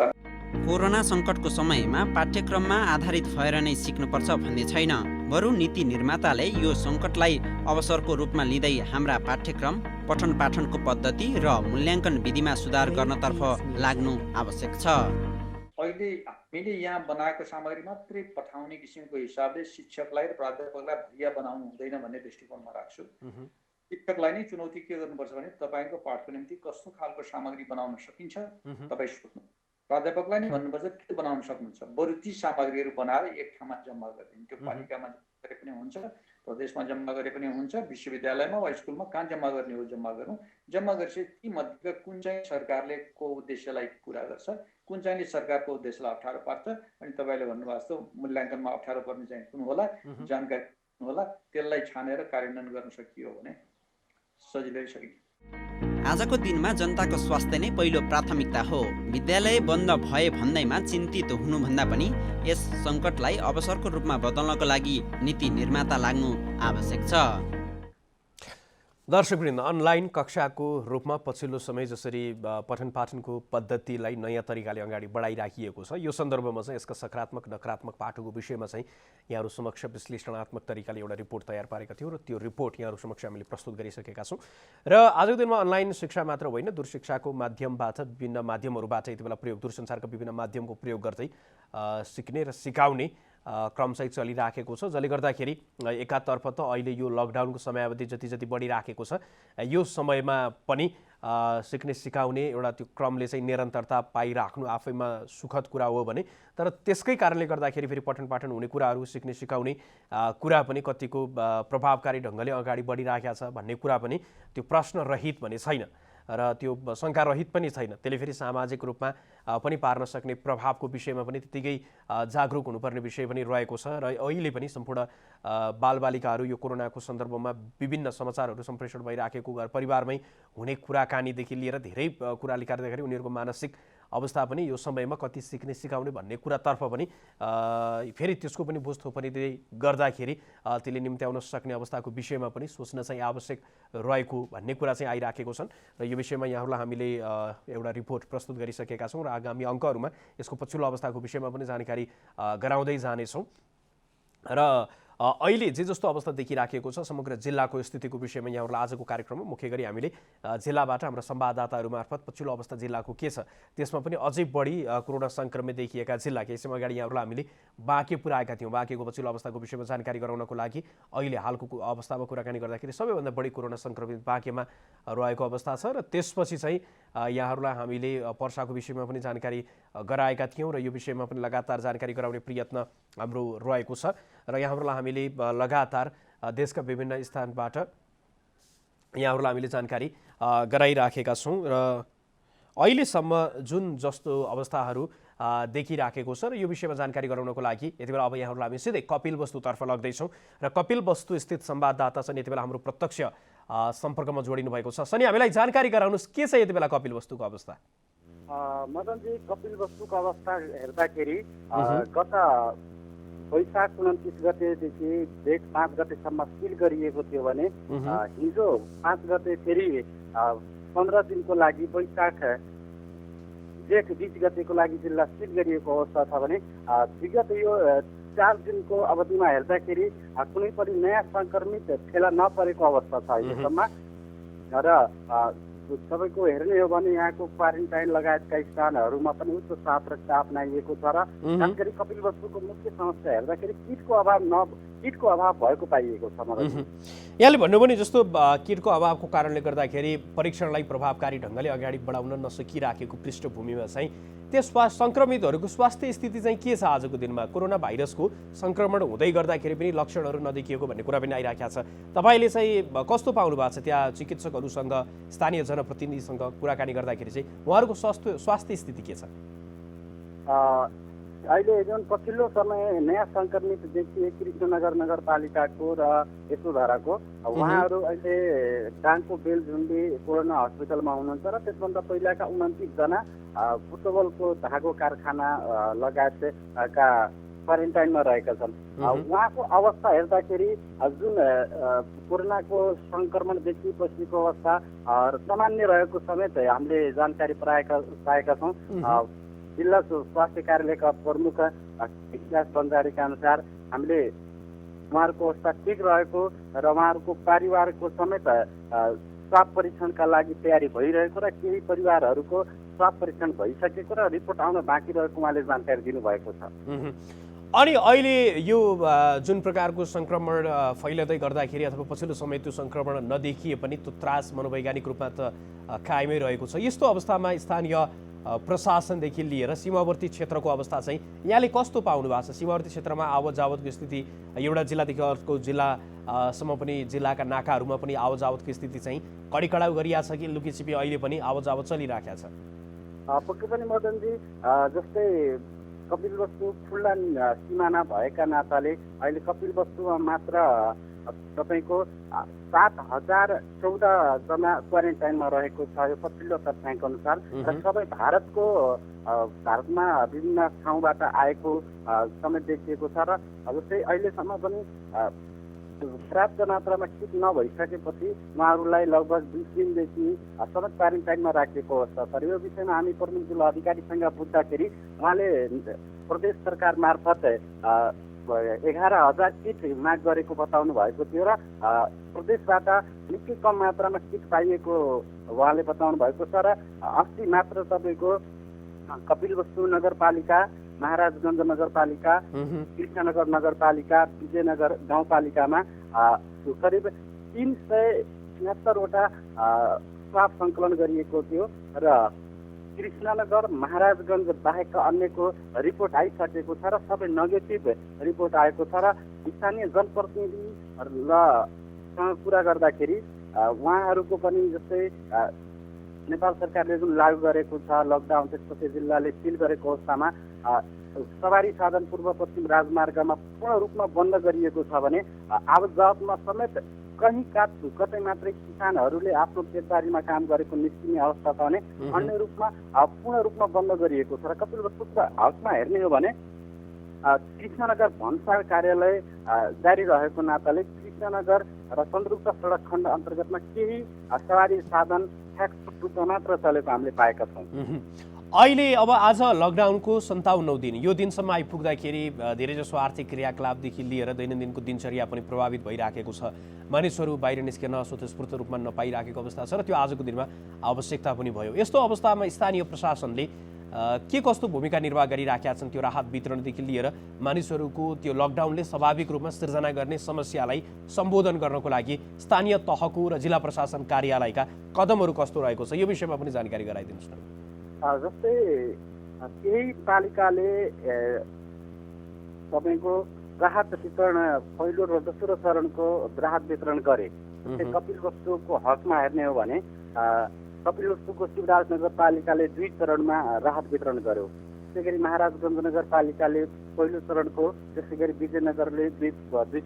कोरोना सङ्कटको समयमा पाठ्यक्रममा आधारित भएर नै सिक्नुपर्छ भन्ने छैन। बरु नीति निर्माताले यो सङ्कटलाई अवसरको रूपमा लिँदै हाम्रा पाठ्यक्रम, पठन पाठनको पद्धति र मूल्याङ्कन विधिमा सुधार गर्नतर्फ लाग्नु आवश्यक छ। अहिले हामीले यहाँ बनाएको सामग्री मात्रै पठाउने किसिमको हिसाबले शिक्षकलाई र प्राध्यापकलाई भैया बनाउनु हुँदैन भन्ने दृष्टिकोणमा राख्छु। शिक्षकलाई नै चुनौती के गर्नुपर्छ भने तपाईँको पाठको निम्ति कस्तो खालको सामग्री बनाउन सकिन्छ तपाईँ सोध्नु। प्राध्यापकलाई नै भन्नुपर्छ के बनाउन सक्नुहुन्छ, बरु ती सामग्रीहरू बनाएर एक ठाउँमा जम्मा गरिदिनु। त्यो पालिकामा गरे पनि हुन्छ, प्रदेशमा जम्मा गरे पनि हुन्छ, विश्वविद्यालयमा वा स्कुलमा कहाँ जम्मा गर्ने हो जम्मा गरौँ। जम्मा गरेपछि ती मध्येका कुन चाहिँ सरकारले को उद्देश्यलाई पुरा गर्छ, कुन चाहिँले सरकारको उद्देश्यलाई अप्ठ्यारो पार्छ, अनि तपाईँले भन्नुभएको जस्तो मूल्याङ्कनमा अप्ठ्यारो पर्ने चाहिँ कुन होला, जानकारी होला, त्यसलाई छानेर कार्यान्वयन गर्न सकियो भने सजिलै सकिन्छ। आजको दिनमा जनताको स्वास्थ्य नै पहिलो प्राथमिकता हो। विद्यालय बन्द भए भन्दैमा चिन्तित हुनुभन्दा पनि यस सङ्कटलाई अवसरको रूपमा बदल्नको लागि नीति निर्माता लाग्नु आवश्यक छ। दर्शकवृन्द, अनलाइन कक्षाको रूपमा पछिल्लो समय जसरी पठन पाठनको पद्धतिलाई नयाँ तरिकाले अगाडि बढाइराखिएको छ, यो सन्दर्भमा चाहिँ यसका सकारात्मक नकारात्मक पाटोको विषयमा चाहिँ यहाँहरू समक्ष विश्लेषणात्मक तरिकाले एउटा रिपोर्ट तयार पारेका थियौँ र त्यो रिपोर्ट यहाँहरू समक्ष हामीले प्रस्तुत गरिसकेका छौँ। र आजको दिनमा अनलाइन शिक्षा मात्र होइन, दूरशिक्षाको माध्यमबाट विभिन्न माध्यमहरूबाट यति बेला प्रयोग, दूरसञ्चारका विभिन्न माध्यमको प्रयोग गर्दै सिक्ने र सिकाउने क्रम चाहिँ चलिराखेको छ, जसले गर्दाखेरि एकातर्फ त अहिले यो लकडाउनको समयावधि जति जति बढिराखेको छ, यो समयमा पनि सिक्ने सिकाउने एउटा त्यो क्रमले चाहिँ निरन्तरता पाइराख्नु आफैमा सुखद कुरा हो भने, तर त्यसकै कारणले गर्दाखेरि फेरि पठन पाठन हुने कुराहरू, सिक्ने सिकाउने कुरा पनि कतिको प्रभावकारी ढङ्गले अगाडि बढिराखेको छ भन्ने कुरा पनि त्यो प्रश्न रहित भने छैन र त्यो शङ्का रहित पनि छैन। त्यसले फेरि सामाजिक रूपमा पनि पार्न सक्ने प्रभावको विषयमा पनि त्यतिकै जागरुक हुनुपर्ने विषय पनि रहेको छ। र अहिले पनि सम्पूर्ण बालबालिकाहरू यो कोरोनाको सन्दर्भमा विभिन्न समाचारहरू सम्प्रेषण भइराखेको घर परिवारमै हुने कुराकानीदेखि लिएर धेरै कुराले गर्दाखेरि उनीहरूको मानसिक अवस्था पनि यो समयमा कति सिक्ने सिकाउने भन्ने कुरातर्फ पनि फेरि त्यसको पनि बुझ थोपनी गर्दाखेरि त्यसले निम्त्याउन सक्ने अवस्थाको विषयमा पनि सोच्न चाहिँ आवश्यक रहेको भन्ने कुरा चाहिँ आइराखेको छन्। र यो विषयमा यहाँहरूलाई हामीले एउटा रिपोर्ट प्रस्तुत गरिसकेका छौँ र आगामी अङ्कहरूमा यसको पछिल्लो अवस्थाको विषयमा पनि जानकारी गराउँदै जानेछौँ। र अहिले जे जस्तो अवस्था देखिराखेको छ समग्र जिल्लाको स्थितिको विषयमा यहाँहरूलाई आजको कार्यक्रममा मुख्य गरी हामीले जिल्लाबाट हाम्रा संवाददाताहरू मार्फत पछिल्लो अवस्था जिल्लाको के छ, त्यसमा पनि अझै बढी कोरोना सङ्क्रमित देखिएका जिल्ला, केही समय अगाडि यहाँहरूलाई हामीले बाँके पुऱ्याएका थियौँ। बाँकेको पछिल्लो अवस्थाको विषयमा जानकारी गराउनको लागि अहिले हालको अवस्थामा कुराकानी गर्दाखेरि सबैभन्दा बढी कोरोना सङ्क्रमित बाँकेमा रहेको अवस्था छ। र त्यसपछि चाहिँ यहाँहरूलाई हामीले पर्साको विषयमा पनि जानकारी गराएका थियौँ र यो विषयमा पनि लगातार जानकारी गराउने प्रयत्न हाम्रो रहेको छ। र यहाँहरूलाई हामीले लगातार देशका विभिन्न स्थानबाट यहाँहरूलाई हामीले जानकारी गराइराखेका छौँ र अहिलेसम्म जुन जस्तो अवस्थाहरू देखिराखेको छ र यो विषयमा जानकारी गराउनको लागि यति बेला अब यहाँहरूलाई हामी सिधै कपिलवस्तुतर्फ लग्दैछौँ र कपिलवस्तु स्थित संवाददाता छन् यति बेला हाम्रो प्रत्यक्ष सम्पर्कमा जोडिनु भएको छ। सनी, हामीलाई जानकारी गराउनुहोस्, के छ यति बेला कपिलवस्तुको अवस्था? मदनजी, कपिलवस्तुको अवस्था हेर्दाखेरि गत वैशाख 29 गतेदेखि जेठ 5 गतेसम्म सिल गरिएको थियो भने हिजो 5 गते फेरि 15 दिनको लागि वैशाख जेठ 20 गतेको लागि जिल्ला सिल गरिएको अवस्था छ भने विगत यो 4 दिनको अवधिमा हेर्दाखेरि कुनै पनि नयाँ सङ्क्रमित फेला नपरेको अवस्था छ अहिलेसम्म। र सबैको हेर्ने हो भने यहाँको क्वारेन्टाइन लगायतका स्थानहरूमा पनि उच्च सतर्कता अपनाइएको छ। र खास गरी कपिलवस्तुको मुख्य समस्या हेर्दाखेरि किटको अभाव भएको पाइएको छ। यहाँले भन्नुभयो नि जस्तो किटको अभावको कारणले गर्दाखेरि परीक्षणलाई प्रभावकारी ढङ्गले अगाडि बढाउन नसकिराखेको पृष्ठभूमिमा चाहिँ त्यस सङ्क्रमितहरूको स्वास्थ्य स्थिति चाहिँ के छ आजको दिनमा? कोरोना भाइरसको सङ्क्रमण हुँदै गर्दाखेरि पनि लक्षणहरू नदेखिएको भन्ने कुरा पनि आइराखेको छ। तपाईँले चाहिँ कस्तो पाउनु भएको छ त्यहाँ चिकित्सकहरूसँग, स्थानीय जनप्रतिनिधिसँग कुराकानी गर्दाखेरि चाहिँ उहाँहरूको स्वास्थ्य स्थिति के छ? अहिले जुन पछिल्लो समय नयाँ सङ्क्रमित देखिए कृष्णनगर नगरपालिकाको र यशोधराको, उहाँहरू अहिले डाङको बेलझुन्डी कोरोना हस्पिटलमा हुनुहुन्छ र त्यसभन्दा पहिलाका 29 जना फुटबलको धागो कारखाना लगायतका क्वारेन्टाइनमा रहेका छन्। उहाँको अवस्था हेर्दाखेरि जुन कोरोनाको सङ्क्रमण देखिएपछिको अवस्था सामान्य रहेको समेत हामीले जानकारी पाएका छौँ। जिल्ला स्वास्थ्य कार्यालयका प्रमुख इतिहास बन्जारीका अनुसार हामीले उहाँहरूको अवस्था ठिक रहेको र उहाँहरूको परिवारको समेत स्वाब परीक्षणका लागि तयारी भइरहेको र केही परिवारहरूको स्वाब परीक्षण भइसकेको र रिपोर्ट आउन बाँकी रहेको उहाँले जानकारी दिनुभएको छ। अनि अहिले यो जुन प्रकारको संक्रमण फैलिँदै गर्दाखेरि अथवा पछिल्लो समय त्यो संक्रमण नदेखिए पनि त्यो त्रास मनोवैज्ञानिक रूपमा त कायमै रहेको छ। यस्तो अवस्थामा स्थानीय प्रशासनदेखि लिएर सीमावर्ती क्षेत्रको अवस्था चाहिँ यहाँले कस्तो पाउनु भएको छ? सीमावर्ती क्षेत्रमा आवत जावतको स्थिति एउटा जिल्लादेखि अर्को जिल्लासम्म पनि जिल्लाका नाकाहरूमा पनि आवत जावतको स्थिति चाहिँ कडिकडाउ गरिएको छ कि लुकीछिपी अहिले पनि आवत जावत चलिरहेको छ? पक्कै पनि मदनजी, जस्तै कपिलवस्तु खुल्ला सिमाना भएका नाताले अहिले कपिलवस्तुमा मात्र तपाईँको 7,014 जना क्वारेन्टाइनमा रहेको छ यो पछिल्लो तथ्याङ्क अनुसार र सबै भारतमा विभिन्न ठाउँबाट आएको समेत देखिएको छ र जस्तै अहिलेसम्म पनि पर्याप्त मात्रामा किट नभइसकेपछि उहाँहरूलाई लगभग 20 दिनदेखि समेत क्वारेन्टाइनमा राखिएको अवस्था छ। यो विषयमा हामी प्रमुख जिल्ला अधिकारीसँग बुझ्दाखेरि उहाँले प्रदेश सरकार मार्फत 11,000 किट माग गरेको बताउनु भएको थियो र प्रदेशबाट निकै कम मात्रामा किट पाइएको उहाँले बताउनु भएको छ र अस्ति मात्र तपाईँको कपिलवस्तु नगरपालिका, महाराजगञ्ज नगरपालिका, कृष्णनगर नगरपालिका, विजयनगर गाउँपालिकामा करिब 376वटा स्वाब सङ्कलन गरिएको थियो र कृष्णनगर, महाराजगञ्ज बाहेक अन्यको रिपोर्ट आइसकेको छ र सबै नेगेटिभ रिपोर्ट आएको छ र स्थानीय जनप्रतिनिधिहरूसँग कुरा गर्दाखेरि उहाँहरूको पनि जस्तै नेपाल सरकारले जुन लागू गरेको छ लकडाउन, त्यसपछि जिल्लाले सिल गरेको अवस्थामा सवारी साधन पूर्व पश्चिम राजमार्गमा पूर्ण रूपमा बन्द गरिएको छ भने आवत जावतमा समेत कहीँ कतै मात्रै किसानहरूले आफ्नो खेतबारीमा काम गरेको निस्किने अवस्था छ भने अन्य रूपमा पूर्ण रूपमा बन्द गरिएको छ र कपिलवस्तुको हाउसमा हेर्ने हो भने कृष्णनगर भन्सार कार्यालय जारी रहेको नाताले कृष्णनगर र सन्दरुप सडक खण्ड अन्तर्गतमा केही सवारी साधन ठ्याक रूपमा मात्र चलेको हामीले पाएका छौँ। अहिले अब आज लकडाउनको 57औं दिन, यो दिनसम्म आइपुग्दाखेरि धेरैजसो आर्थिक क्रियाकलापदेखि लिएर दैनन्दिनको दिनचर्या पनि प्रभावित भइराखेको छ। मानिसहरू बाहिर निस्केन स्वतस्फूर्त रूपमा नपाइराखेको अवस्था छ र त्यो आजको दिनमा आवश्यकता पनि भयो। यस्तो अवस्थामा स्थानीय प्रशासनले के कस्तो भूमिका निर्वाह गरिराखेका छन् त्यो राहत वितरणदेखि लिएर मानिसहरूको त्यो लकडाउनले स्वाभाविक रूपमा सिर्जना गर्ने समस्यालाई सम्बोधन गर्नको लागि स्थानीय तहको र जिल्ला प्रशासन कार्यालयका कदमहरू कस्तो रहेको छ यो विषयमा पनि जानकारी गराइदिनुहोस् न। जस्तै केही पालिकाले तपाईँको राहत वितरण पहिलो र दोस्रो चरणको राहत वितरण गरे। कपिलवस्तुको हकमा हेर्ने हो भने कपिलवस्तुको शिवराज नगरपालिकाले 2 चरणमा राहत वितरण गर्यो। त्यसै गरी महाराजगञ्ज नगरपालिकाले पहिलो चरणको, त्यसै गरी विजयनगरले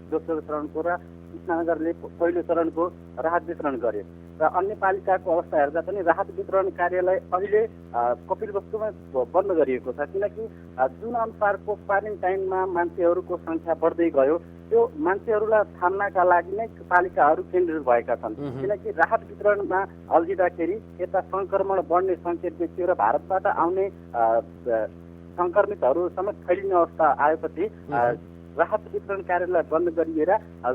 दोस्रो चरणको र कृष्णनगरले पहिलो चरणको राहत वितरण गरे र अन्य पालिकाको अवस्था हेर्दा पनि राहत वितरण कार्यालय अहिले कपिलवस्तुमा बन्द गरिएको छ किनकि जुन अनुसारको क्वारेन्टाइनमा मान्छेहरूको सङ्ख्या बढ्दै गयो त्यो मान्छेहरूलाई थाम्नका लागि नै पालिकाहरू केन्द्रित भएका छन् किनकि राहत वितरणमा अल्झिँदाखेरि यता सङ्क्रमण बढ्ने सङ्केत देखियो र भारतबाट आउने सङ्क्रमितहरू समेत फैलिने अवस्था आएपछि राहत वितरण कार्यालय बन्द गरिएर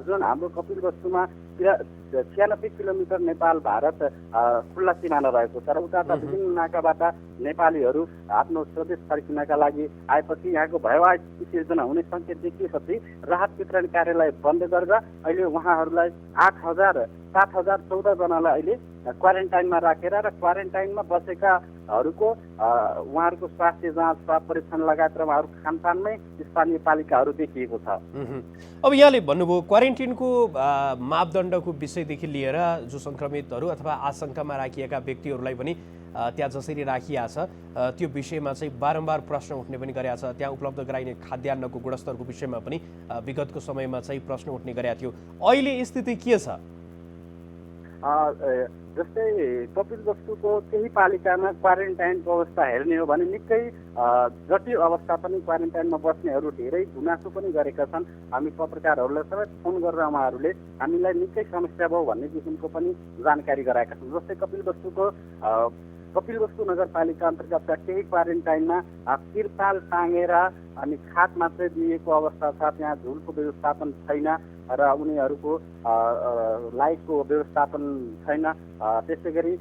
जुन हाम्रो कपिलवस्तुमा 96 किलोमिटर नेपाल भारत खुल्ला सिमाना रहेको छ र उता विभिन्न नाकाबाट नेपालीहरू आफ्नो स्वदेश फर्किनका लागि आएपछि यहाँको भयावह स्थिति सिर्जना हुने सङ्केत देखिएपछि राहत वितरण कार्यालय बन्द गरेर अहिले उहाँहरूलाई 7,014 जनालाई अहिले क्वारेन्टाइनमा राखेर र क्वारेन्टाइनमा बसेकाहरूको उहाँहरूको स्वास्थ्य जाँच, स्वाब परीक्षण लगायत र उहाँहरूको खानपानमै स्थानीय पालिकाहरू देखिएको छ। अब यहाँले भन्नुभयो क्वारेन्टिनको मापदण्डको विषयदेखि लिएर जो सङ्क्रमितहरू अथवा आशंकामा राखिएका व्यक्तिहरूलाई पनि त्यहाँ जसरी राखिया छ त्यो विषयमा चाहिँ बारम्बार प्रश्न उठ्ने पनि गरेका छ। त्यहाँ उपलब्ध गराइने खाद्यान्नको गुणस्तरको विषयमा पनि विगतको समयमा चाहिँ प्रश्न उठ्ने गरेका थियो। अहिले स्थिति के छ? जस्तै कपिलवस्तुको केही पालिकामा क्वारेन्टाइनको अवस्था हेर्ने हो भने निकै जटिल अवस्था पनि क्वारेन्टाइनमा बस्नेहरू धेरै गुनासो पनि गरेका छन्। हामी पत्रकारहरूलाई सबै फोन गरेर उहाँहरूले हामीलाई निकै समस्या भयो भन्ने किसिमको पनि जानकारी गराएका छन्। जस्तै कपिलवस्तुको कपिलवस्तु नगरपालिका अन्तर्गतका केही क्वारेन्टाइनमा तिरपाल टाँगेर अनि खाट मात्रै दिएको अवस्था छ। त्यहाँ झुलको व्यवस्थापन छैन र उनीहरूको लाइटको व्यवस्थापन छैन। त्यसै गरी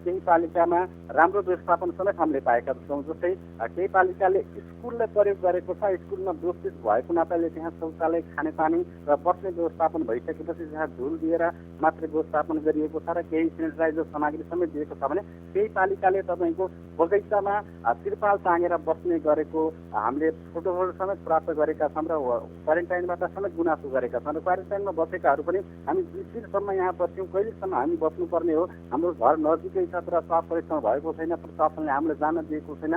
केही पालिकामा राम्रो व्यवस्थापन समेत हामीले पाएका छौँ। जस्तै केही पालिकाले स्कुललाई प्रयोग गरेको छ, स्कुलमा व्यवस्थित भएको नाताले त्यहाँ शौचालय, खानेपानी र बस्ने व्यवस्थापन भइसकेपछि त्यहाँ झुल दिएर मात्रै व्यवस्थापन गरिएको छ र केही सेनिटाइजर सामग्री समेत दिएको छ भने केही पालिकाले तपाईँको बगैँचामा तिरपाल टाँगेर बस्ने गरेको हामीले फोटोहरू समेत प्राप्त गरेका छौँ र क्वारेन्टाइनबाट समेत गुनासो गरेका छौँ। र क्वारेन्टाइनमा बसेकाहरू पनि हामी 20 दिनसम्म यहाँ बस्यौँ, कहिलेसम्म हामी बस्नुपर्ने हो, हाम्रो घर नजिकै छ तर स्वास्थ्य परीक्षण भएको छैन, प्रशासनले हामीलाई जान दिएको छैन,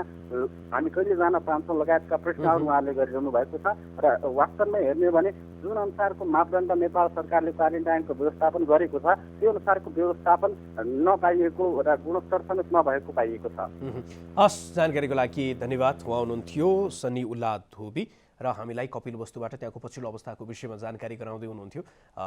हामी कहिले जान पाउँछौँ लगायतका प्रश्नहरू उहाँले गरिरहनु भएको छ। र वास्तवमा हेर्ने हो भने जुन अनुसारको मापदण्ड नेपाल सरकारले क्वारेन्टाइनको व्यवस्थापन गरेको छ त्यो अनुसारको व्यवस्थापन नपाइएको र गुणस्तर समेत नभएको पाइएको छ। हस्, जानकारीको लागि धन्यवाद। उहाँ हुनुहुन्थ्यो सनी उल्ला धोबी र हामीलाई कपिलवस्तुबाट त्यहाँको पछिल्लो अवस्थाको विषयमा जानकारी गराउँदै हुनुहुन्थ्यो।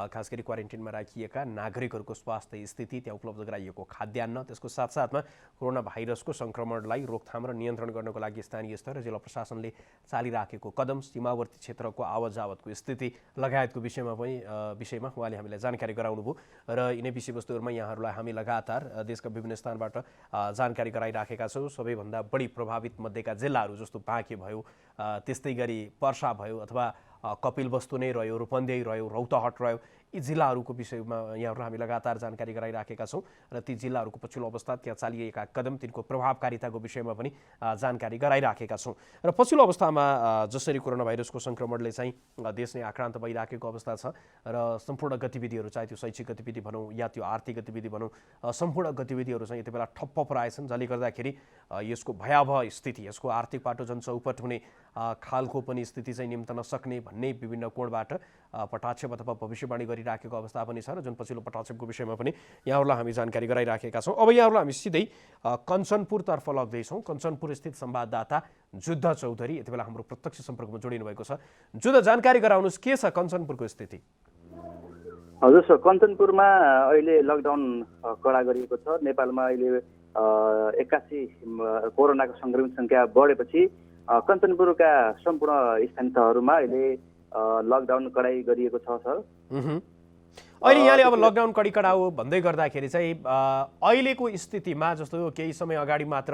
खास गरी क्वारेन्टाइनमा राखिएका नागरिकहरूको स्वास्थ्य स्थिति, त्यहाँ उपलब्ध गराइएको खाद्यान्न, त्यसको साथसाथमा कोरोना भाइरसको सङ्क्रमणलाई रोकथाम र नियन्त्रण गर्नको लागि स्थानीय स्तर र जिल्ला प्रशासनले चालिराखेको कदम, सीमावर्ती क्षेत्रको आवत जावतको स्थिति लगायतको विषयमा उहाँले हामीलाई जानकारी गराउनुभयो। र यिनै विषयवस्तुहरूमा यहाँहरूलाई हामी लगातार देशका विभिन्न स्थानबाट जानकारी गराइराखेका छौँ। सबैभन्दा बढी प्रभावित मध्येका जिल्लाहरू जस्तो बाँके भयो, त्यस्तै गरी पर्सा भयो अथवा कपिलवस्तु नै रह्यो, रूपन्देही रह्यो, रौतहट रह्यो, यी जिल्लाहरूको विषयमा यहाँहरू हामी लगातार जानकारी गराइराखेका छौँ र ती जिल्लाहरूको पछिल्लो अवस्था, त्यहाँ चालिएका कदम, तिनको प्रभावकारिताको विषयमा पनि जानकारी गराइराखेका छौँ। र पछिल्लो अवस्थामा जसरी कोरोना भाइरसको सङ्क्रमणले चाहिँ देश नै आक्रान्त भइराखेको अवस्था छ र सम्पूर्ण गतिविधिहरू, चाहे त्यो शैक्षिक गतिविधि भनौँ या त्यो आर्थिक गतिविधि भनौँ, सम्पूर्ण गतिविधिहरू चाहिँ यति बेला ठप्प पराएछन्, जसले गर्दाखेरि यसको भयावह स्थिति, यसको आर्थिक पाटो झन् चौपट हुने खालको पनि स्थिति चाहिँ निम्तन सक्ने भन्ने विभिन्न कोणबाट पटाक्षेप अथवा भविष्यवाणी गरिराखेको अवस्था पनि छ र जुन पछिल्लो पटाक्षेपको विषयमा पनि यहाँहरूलाई हामी जानकारी गराइराखेका छौँ। अब यहाँहरूलाई हामी सिधै कञ्चनपुरतर्फ लग्दैछौँ। कञ्चनपुर स्थित संवाददाता जुद्ध चौधरी यति बेला हाम्रो प्रत्यक्ष सम्पर्कमा जोडिनु भएको छ। जुद्ध, जानकारी गराउनुहोस्, के छ कञ्चनपुरको स्थिति? हजुर सर, कञ्चनपुरमा अहिले लकडाउन कडा गरिएको छ। नेपालमा अहिले 81 कोरोनाको सङ्क्रमित सङ्ख्या बढेपछि कञ्चनपुरका सम्पूर्ण स्थानीय तहहरूमा अहिले लकडाउन कडाइ गरिएको छ सर। अहिले यहाँले अब लकडाउन कडाउ भन्दै गर्दाखेरि चाहिँ अहिलेको स्थितिमा जस्तो केही समय अगाडि मात्र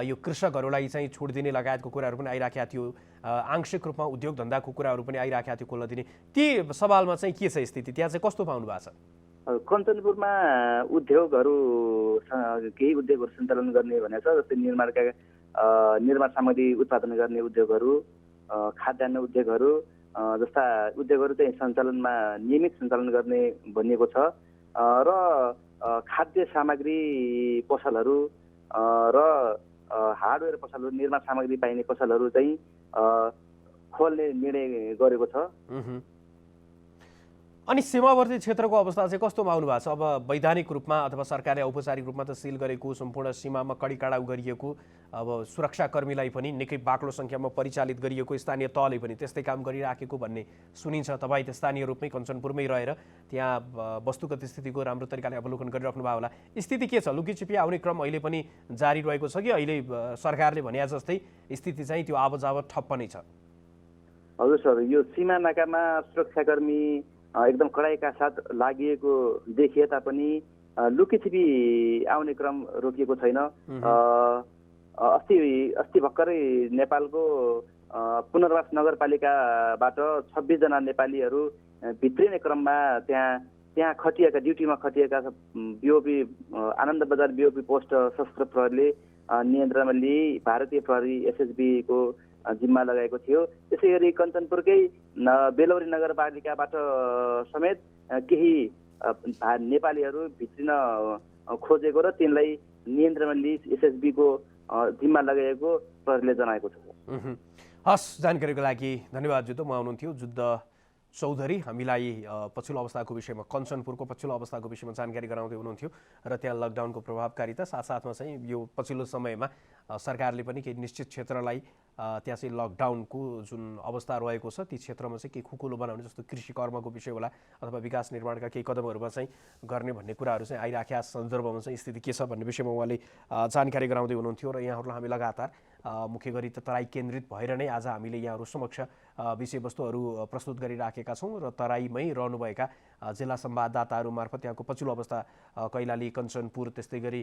यो कृषकहरूलाई चाहिँ छुट दिने लगायतको कुराहरू पनि आइराखेका थियो, आंशिक रूपमा उद्योग धन्दाको कुराहरू पनि आइराखेका थियो खुल्न दिने, ती सवालमा चाहिँ के छ स्थिति, त्यहाँ चाहिँ कस्तो पाउनु भएको छ? कञ्चनपुरमा उद्योगहरू, केही उद्योगहरू सञ्चालन गर्ने भनेको छ, जस्तै निर्माण सामग्री उत्पादन गर्ने उद्योगहरू, खाद्यान्न उद्योगहरू जस्ता उद्योगहरू चाहिँ सञ्चालनमा नियमित सञ्चालन गर्ने भनिएको छ र खाद्य सामग्री पसलहरू र हार्डवेयर पसलहरू, निर्माण सामग्री पाइने पसलहरू चाहिँ खोल्ने निर्णय गरेको छ। अनि सीमावर्ती क्षेत्रको अवस्था चाहिँ कस्तो आउनु भएको छ? अब वैधानिक रूपमा अथवा सरकारले औपचारिक रूपमा त सिल गरेको, सम्पूर्ण सीमामा कडी कडाउ गरिएको, अब सुरक्षाकर्मीलाई पनि निकै बाक्लो सङ्ख्यामा परिचालित गरिएको, स्थानीय तहले पनि त्यस्तै काम गरिराखेको भन्ने सुनिन्छ। तपाईँ त स्थानीय रूपमै कञ्चनपुरमै रहेर त्यहाँ वस्तुगत स्थितिको राम्रो तरिकाले अवलोकन गरिराख्नु भयो होला। स्थिति के छ? लुकीछिपी आउने क्रम अहिले पनि जारी रहेको छ कि अहिले सरकारले भने जस्तै स्थिति चाहिँ त्यो आवत ठप्प नै छ? हजुर सर, यो सीमा नाकामा सुरक्षाकर्मी एकदम कडाइका साथ लागिएको देखिए तापनि लुकीछिपी आउने क्रम रोकिएको छैन। अस्ति भर्खरै नेपालको पुनर्वास नगरपालिकाबाट 26 जना नेपालीहरू भित्रिने क्रममा त्यहाँ खटिएका, ड्युटीमा खटिएका बिओपी आनन्द बजार बिओपी पोस्ट सशस्त्र प्रहरीले नियन्त्रणमा लिई भारतीय प्रहरी एसएसबी को जिम्मा लगाएको थियो। त्यसै गरी कञ्चनपुरकै बेलौरी नगरपालिकाबाट समेत केही नेपालीहरू भित्रिन खोजेको र तिनलाई नियन्त्रणमा लिई एसएसबी को जिम्मा लगाएको प्रहरीले जनाएको छ। हस्, जानकारीको लागि धन्यवाद जुद्ध। म हुनुहुन्थ्यो जुद्ध चौधरी हामीलाई पछिल्लो अवस्थाको विषयमा कञ्चनपुरको पछिल्लो अवस्थाको विषयमा जानकारी गराउँदै हुनुहुन्थ्यो र त्यहाँ लकडाउनको प्रभावकारिता साथसाथमा चाहिँ यो पछिल्लो समयमा सरकारले पनि केही निश्चित क्षेत्रलाई त्यहाँ चाहिँ लकडाउनको जुन अवस्था रहेको छ ती क्षेत्रमा चाहिँ केही खुकुलो बनाउने जस्तो कृषि कर्मको विषय होला अथवा विकास निर्माणका केही कदमहरूमा चाहिँ गर्ने भन्ने कुराहरू चाहिँ आइराखेका सन्दर्भमा चाहिँ स्थिति के छ भन्ने विषयमा उहाँले जानकारी गराउँदै हुनुहुन्थ्यो र यहाँहरूलाई हामी लगातार मुख्य गरी तराई केन्द्रित भएर नै आज हामीले यहाँहरू समक्ष विषयवस्तुहरू प्रस्तुत गरिराखेका छौँ र तराईमै रहनुभएका जिल्ला संवाददाताहरू मार्फत यहाँको पछिल्लो अवस्था कैलाली कञ्चनपुर त्यस्तै गरी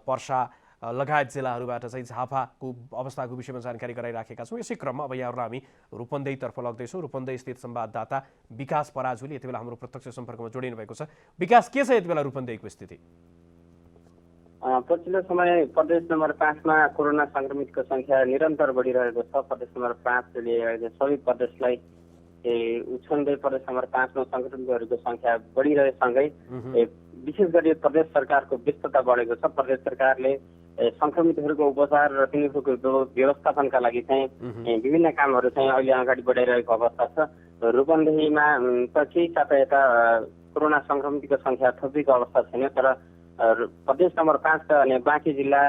पर्सा लगायत जिल्लाहरूबाट चाहिँ झापाको अवस्थाको विषयमा जानकारी गराइराखेका छौँ। यसै क्रममा अब यहाँहरूलाई हामी रूपन्देहीतर्फ लग्दैछौँ। रूपन्देही स्थित संवाददाता विकास पराजुली यति बेला हाम्रो प्रत्यक्ष सम्पर्कमा जोडिनु भएको छ। विकास, के छ यति बेला रूपन्देहीको स्थिति? पछिल्लो समय प्रदेश नम्बर 5 मा कोरोना संक्रमितको संख्या निरन्तर बढिरहेको छ। प्रदेश नम्बर 5 ले सबै प्रदेशलाई उछन्दै प्रदेश नम्बर 5 मा संक्रमितहरूको संख्या बढिरहेसँगै विशेष गरी प्रदेश सरकारको व्यस्तता बढेको छ। प्रदेश सरकारले संक्रमितहरूको उपचार र तिनीहरूको व्यवस्थापनका लागि चाहिँ विभिन्न कामहरू चाहिँ अहिले अगाडि बढाइरहेको अवस्था छ। रूपन्देहीमा त केही साथै यता कोरोना संक्रमितको संख्या थपिएको अवस्था छैन, तर प्रदेश नम्बर 5 अनि बाँकी जिल्ला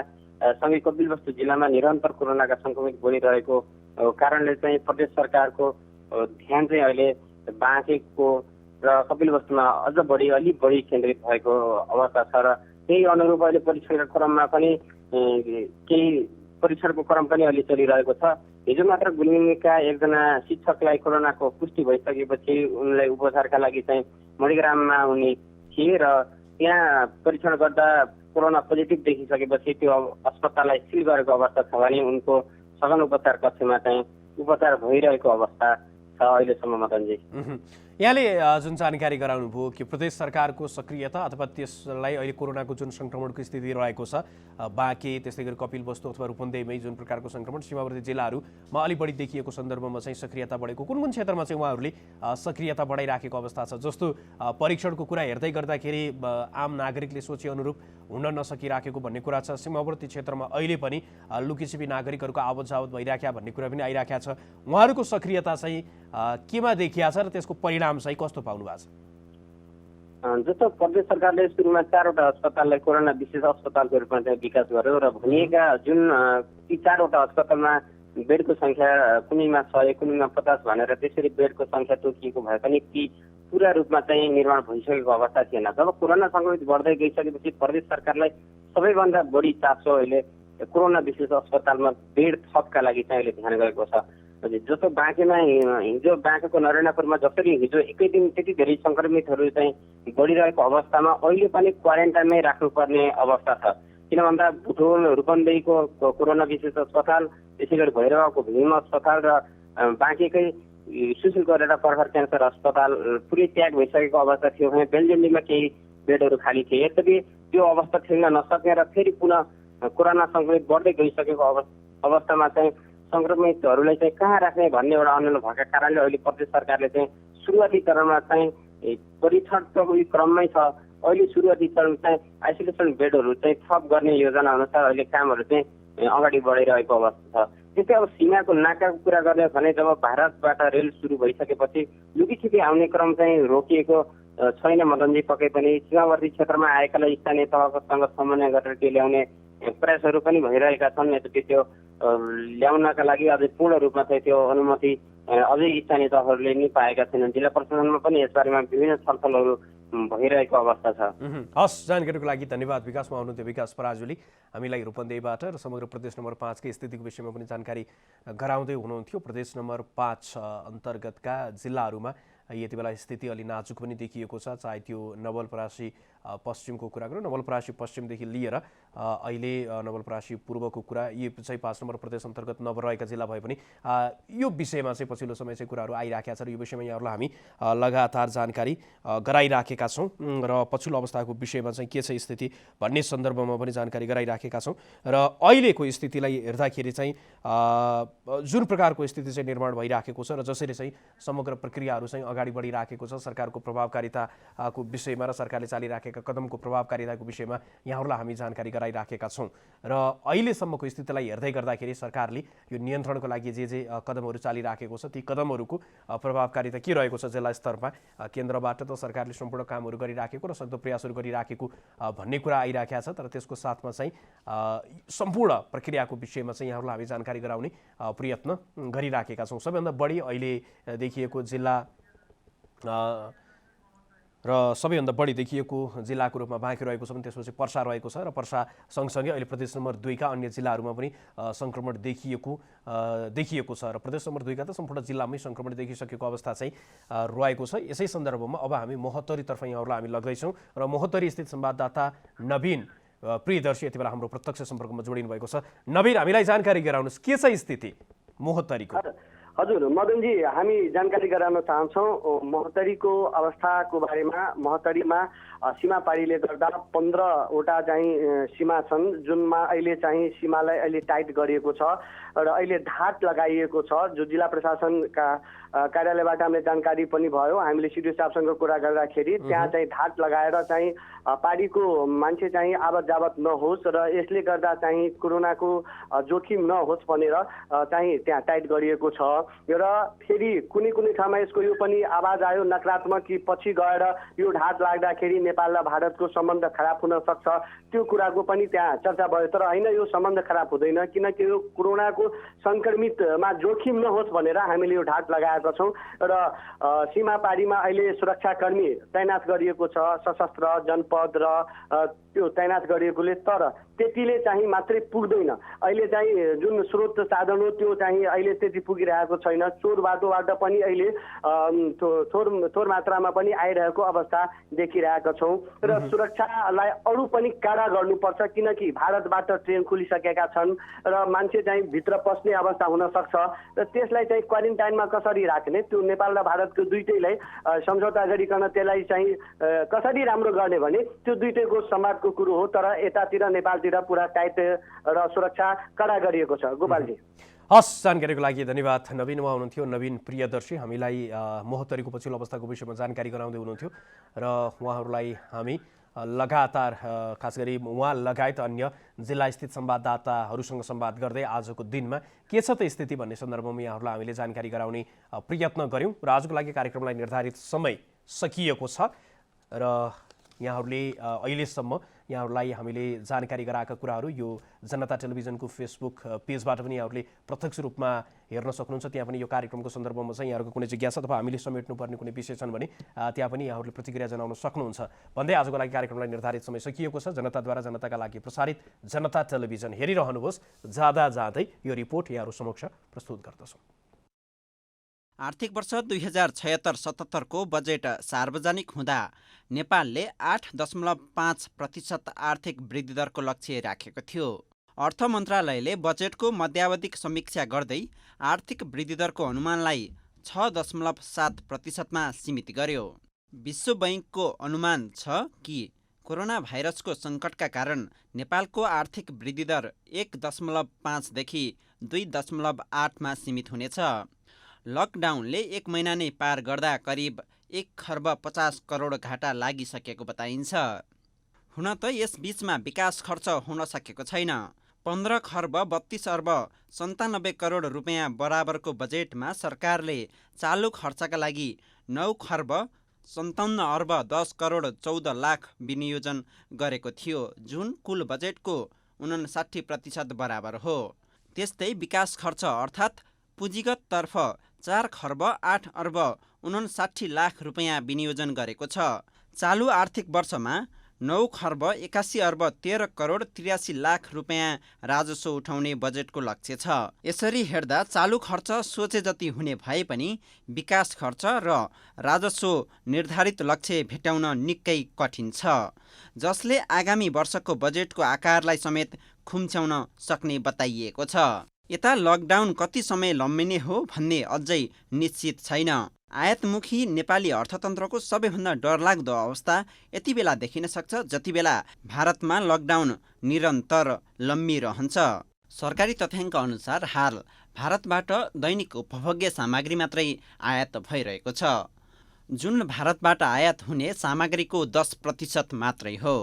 सँगै कपिलवस्तु जिल्लामा निरन्तर कोरोनाका संक्रमित बढिरहेको कारणले चाहिँ प्रदेश सरकारको ध्यान चाहिँ अहिले बाँकेको र कपिलवस्तुमा अझ अलिक बढी केन्द्रित भएको अवस्था छ र त्यही अनुरूप अहिले परीक्षणका क्रममा पनि केही परीक्षणको क्रम पनि अहिले चलिरहेको छ। हिजो मात्र गुल्मीका एकजना शिक्षकलाई कोरोनाको पुष्टि भइसकेपछि उनलाई उपचारका लागि चाहिँ मणिग्राममा उनी थिए र त्यहाँ परीक्षण गर्दा कोरोना पोजिटिभ देखिसकेपछि त्यो अस्पताललाई सिल गरेको अवस्था छ भने उनको सघन उपचार कक्षमा चाहिँ उपचार भइरहेको अवस्था छ अहिलेसम्म। मदनजी, यहाँले जुन जानकारी गराउनुभयो कि प्रदेश सरकारको सक्रियता अथवा त्यसलाई अहिले कोरोनाको जुन सङ्क्रमणको स्थिति रहेको छ बाँके त्यस्तै गरी कपिलवस्तु अथवा रूपन्देहीमै जुन प्रकारको सङ्क्रमण सीमावर्ती जिल्लाहरूमा अलि बढी देखिएको सन्दर्भमा चाहिँ सक्रियता बढेको कुन कुन क्षेत्रमा चाहिँ उहाँहरूले सक्रियता बढाइराखेको अवस्था छ? जस्तो परीक्षणको कुरा हेर्दै गर्दाखेरि आम नागरिकले सोचे अनुरूप हुन नसकिराखेको भन्ने कुरा छ। सीमावर्ती क्षेत्रमा अहिले पनि लुकीछिपी नागरिकहरूको आवत जावत भइराख्या भन्ने कुरा पनि आइराखेको छ। उहाँहरूको सक्रियता चाहिँ केमा देखिया छ र त्यसको परिणाम चाहिँ कस्तो पाउनु भएको छ? जस्तो प्रदेश सरकारले सुरुमा 4वटा अस्पताललाई कोरोना विशेष अस्पतालको रूपमा चाहिँ विकास गर्यो र भनिएका जुन ती 4वटा अस्पतालमा बेडको संख्या कुनैमा 100 कुनैमा 50 भनेर त्यसरी बेडको संख्या तोकिएको भए पनि ती पूरा रूपमा चाहिँ निर्माण भइसकेको अवस्था थिएन। जब कोरोना संक्रमित बढ्दै गइसकेपछि प्रदेश सरकारलाई सबैभन्दा बढी चासो अहिले कोरोना विशेष अस्पतालमा बेड थपका लागि चाहिँ अहिले ध्यान गएको छ। जस्तो बाँकेमा हिजो बाँकेको नरेनापुरमा जसरी हिजो एकै दिन त्यति धेरै संक्रमितहरू चाहिँ बढिरहेको अवस्थामा अहिले पनि क्वारेन्टाइनमै राख्नुपर्ने अवस्था छ। किन भन्दा भुटोल रूपन्देहीको कोरोना विशेष अस्पताल, त्यसै गरी भैरवाको भीम अस्पताल र बाँकेकै सुशील गरेर पर्खर क्यान्सर अस्पताल पुरै त्याग भइसकेको अवस्था थियो भने बेलजेन्डीमा केही बेडहरू खाली थिए। यद्यपि त्यो अवस्था ठेल्न नसक्ने र फेरि पुनः कोरोना संक्रमित बढ्दै गइसकेको अवस्थामा चाहिँ संक्रमितहरूलाई चाहिँ कहाँ राख्ने भन्ने एउटा अनल भएका कारणले अहिले प्रदेश सरकारले चाहिँ सुरुवाती चरणमा चाहिँ परीक्षणको क्रममै छ। अहिले सुरुवाती चरण चाहिँ आइसोलेसन बेडहरू चाहिँ थप गर्ने योजना अनुसार अहिले कामहरू चाहिँ अगाडि बढाइरहेको अवस्था छ। त्यस्तै अब सीमाको नाकाको कुरा गर्ने भने जब भारतबाट रेल सुरु भइसकेपछि लुकीछिपी आउने क्रम चाहिँ रोकिएको छैन। मदनजी, पक्कै पनि सीमावर्ती क्षेत्रमा आएकालाई स्थानीय तहसँग समन्वय गरेर त्यो ल्याउने प्रयासहरू पनि भइरहेका छन्। यद्यपि त्यो ल्याउनका लागि अझै पूर्ण रूपमा चाहिँ त्यो अनुमति अझै स्थानीय तहहरूले नै पाएका छैनन्। जिल्ला प्रशासनमा पनि यसबारेमा विभिन्न छलफलहरू भइरहेको अवस्था छ। हस्, जानकारीको लागि धन्यवाद। विकासमा हुनुहुन्थ्यो विकास पराजुली हामीलाई रूपन्देहीबाट र समग्र प्रदेश नम्बर 5 को स्थितिको विषयमा पनि जानकारी गराउँदै हुनुहुन्थ्यो। प्रदेश नम्बर 5 अन्तर्गतका जिल्लाहरूमा यति बेला स्थिति अलि नाजुक पनि देखिएको छ। चाहे त्यो नवलपरासी पश्चिमको कुरा गरौँ, नवलपरासी पश्चिमदेखि लिएर अहिले नवलपरासी पूर्वको कुरा, यी चाहिँ 5 नम्बर प्रदेश अन्तर्गत नरहेका जिल्ला भए पनि यो विषयमा चाहिँ पछिल्लो समय चाहिँ कुराहरू आइराखेका छ र यो विषयमा यहाँहरूलाई हामी लगातार जानकारी गराइराखेका छौँ र पछिल्लो अवस्थाको विषयमा चाहिँ के छ स्थिति भन्ने सन्दर्भमा पनि जानकारी गराइराखेका छौँ। र अहिलेको स्थितिलाई हेर्दाखेरि चाहिँ जुन प्रकारको स्थिति चाहिँ निर्माण भइराखेको छ र जसरी चाहिँ समग्र प्रक्रियाहरू चाहिँ अगाडि बढिराखेको छ सरकारको प्रभावकारिताको विषयमा र सरकारले चालिराखेका उठाएका कदमको प्रभावकारिताको विषयमा यहाँहरूलाई हामी जानकारी गराइराखेका छौँ र अहिलेसम्मको स्थितिलाई हेर्दै गर्दाखेरि सरकारले यो नियन्त्रणको लागि जे कदमहरू चालिराखेको छ ती कदमहरूको प्रभावकारिता के रहेको छ जिल्ला स्तरमा केन्द्रबाट त सरकारले सम्पूर्ण कामहरू गरिराखेको र सक्दो प्रयासहरू गरिराखेको भन्ने कुरा आइराखेको छ तर त्यसको साथमा चाहिँ सम्पूर्ण प्रक्रियाको विषयमा चाहिँ यहाँहरूलाई हामी जानकारी गराउने प्रयत्न गरिराखेका छौँ। सबैभन्दा बढी अहिले देखिएको जिल्ला र सबैभन्दा बढी देखिएको जिल्लाको रूपमा बाँकी रहेको छ भने त्यसपछि पर्सा रहेको छ र पर्सा सँगसँगै अहिले प्रदेश नम्बर 2 का अन्य जिल्लाहरूमा पनि सङ्क्रमण देखिएको छ र प्रदेश नम्बर 2 का त सम्पूर्ण जिल्लामै सङ्क्रमण देखिसकेको अवस्था चाहिँ रहेको छ। यसै सन्दर्भमा अब हामी महोत्तरीतर्फ यहाँहरूलाई हामी लग्दैछौँ र महोत्तरी स्थित संवाददाता नवीन प्रियदर्शी यति बेला हाम्रो प्रत्यक्ष सम्पर्कमा जोडिनु भएको छ। नवीन, हामीलाई जानकारी गराउनुहोस् के छ स्थिति महोत्तरीको? हजुर मदनजी, हामी जानकारी गराउन चाहन्छौँ महोत्तरीको अवस्थाको बारेमा। महोत्तरीमा सीमापारीले गर्दा 15वटा चाहिँ सीमा छन् जुनमा अहिले चाहिँ सीमालाई अहिले टाइट गरिएको छ र अहिले ढाट लगाइएको छ जो जिल्ला प्रशासनका कार्यालयबाट हामीले जानकारी पनि भयो। हामीले सिडिओ साहबसँग कुरा गर्दाखेरि त्यहाँ चाहिँ ढाट लगाएर चाहिँ पारीको मान्छे चाहिँ आवत जावत नहोस् र यसले गर्दा चाहिँ कोरोनाको जोखिम नहोस् भनेर चाहिँ त्यहाँ टाइट गरिएको छ र फेरि कुनै ठाउँमा यसको यो पनि आवाज आयो नकारात्मक कि पछि गएर यो ढाट लाग्दाखेरि नेपाल र भारतको सम्बन्ध खराब हुन सक्छ, त्यो कुराको पनि त्यहाँ चर्चा भयो। तर होइन, यो सम्बन्ध खराब हुँदैन किनकि यो कोरोनाको सङ्क्रमितमा जोखिम नहोस् भनेर हामीले यो ढाट लगाएका छौँ र सीमापारीमा अहिले सुरक्षाकर्मी तैनात गरिएको छ, सशस्त्र जनपद र त्यो तैनात गरिएकोले। तर त्यतिले चाहिँ मात्रै पुग्दैन। अहिले चाहिँ जुन स्रोत साधन हो त्यो चाहिँ अहिले त्यति पुगिरहेको छैन। चोर बाटोबाट पनि अहिले थोर मात्रामा पनि आइरहेको अवस्था देखिरहेका छौँ र सुरक्षालाई अरू पनि कडा गर्नुपर्छ किनकि भारतबाट ट्रेन खुलिसकेका छन् र मान्छे चाहिँ भित्र पस्ने अवस्था हुन सक्छ र त्यसलाई चाहिँ क्वारेन्टाइनमा कसरी राख्ने, त्यो नेपाल र भारतको दुईटैलाई सम्झौता गरिकन त्यसलाई चाहिँ कसरी राम्रो गर्ने भने त्यो दुईटैको संवादको कुरो हो। तर यतातिर नेपालतिर पुरा टाइट र सुरक्षा कडा गरिएको छ। गोपालजी, हस्, जानकारीको लागि धन्यवाद। नवीन उहाँ हुनुहुन्थ्यो, नवीन प्रियदर्शी, हामीलाई महोत्तरीको पछिल्लो अवस्थाको विषयमा जानकारी गराउँदै हुनुहुन्थ्यो र उहाँहरूलाई हामी लगातार खास गरी उहाँ लगायत अन्य जिल्लास्थित संवाददाताहरूसँग संवाद गर्दै आजको दिनमा के छ त स्थिति भन्ने सन्दर्भमा यहाँहरूलाई हामीले जानकारी गराउने प्रयत्न गऱ्यौँ र आजको लागि कार्यक्रमलाई निर्धारित समय सकिएको छ र यहाँहरूले अहिलेसम्म यहाँहरूलाई हामीले जानकारी गराएका कुराहरू यो जनता टेलिभिजनको फेसबुक पेजबाट पनि यहाँहरूले प्रत्यक्ष रूपमा हेर्न सक्नुहुन्छ। त्यहाँ पनि यो कार्यक्रमको सन्दर्भमा चाहिँ यहाँहरूको कुनै जिज्ञासा अथवा हामीले समेट्नुपर्ने कुनै विषय छन् भने त्यहाँ पनि यहाँहरूले प्रतिक्रिया जनाउन सक्नुहुन्छ भन्दै आजको लागि कार्यक्रमलाई निर्धारित समय सकिएको छ। जनताद्वारा जनताका लागि प्रसारित जनता टेलिभिजन हेरिरहनुहोस्। जाँदै यो रिपोर्ट यहाँहरू समक्ष प्रस्तुत गर्दछौँ। आर्थिक वर्ष 2076-77 को बजेट सार्वजनिक हुँदा नेपालले 8.5% आर्थिक वृद्धि दरको लक्ष्य राखेको थियो। अर्थ मन्त्रालयले बजेटको मध्यावधिक समीक्षा गर्दै आर्थिक वृद्धि दरको अनुमानलाई 6.7%मा सीमित गर्यो। विश्व बैंकको अनुमान छ कि कोरोना भाइरसको सङ्कटका कारण नेपालको आर्थिक वृद्धि दर 1.5 देखि 2.8मा सीमित हुनेछ। लकडाउनले 1 महिना नै पार गर्दा करिब 1,50 करोड घाटा लागिसकेको बताइन्छ। हुन त यस बीचमा विकास खर्च हुन सकेको छैन। 15,32,97 करोड रुपियाँ बराबरको बजेटमा सरकारले चालु खर्चका लागि 9,57,10 करोड 14 लाख विनियोजन गरेको थियो, जुन कुल बजेटको 59% बराबर हो। त्यस्तै विकास खर्च अर्थात् पुँजीगत तर्फ 4,08,59 लाख रुपियाँ विनियोजन गरेको छ। चालु आर्थिक वर्षमा 9,81,13 करोड 83 लाख रुपियाँ राजस्व उठाउने बजेटको लक्ष्य छ। यसरी हेर्दा चालु खर्च सोचे जति हुने भए पनि विकास खर्च र राजस्व निर्धारित लक्ष्य भेट्टाउन निकै कठिन छ, जसले आगामी वर्षको बजेटको आकारलाई समेत खुम्च्याउन सक्ने बताइएको छ। यता लकडाउन कति समय लम्बिने हो भन्ने अझै निश्चित छैन। आयातमुखी नेपाली अर्थतन्त्रको सबैभन्दा डरलाग्दो अवस्था यति बेला देखिन सक्छ जति बेला भारतमा लकडाउन निरन्तर लम्बिरहन्छ। सरकारी तथ्याङ्क अनुसार हाल भारतबाट दैनिक उपभोग्य सामग्री मात्रै आयात भइरहेको छ। जुन भारतबाट आयात हुने सामग्रीको 10% मात्रै हो।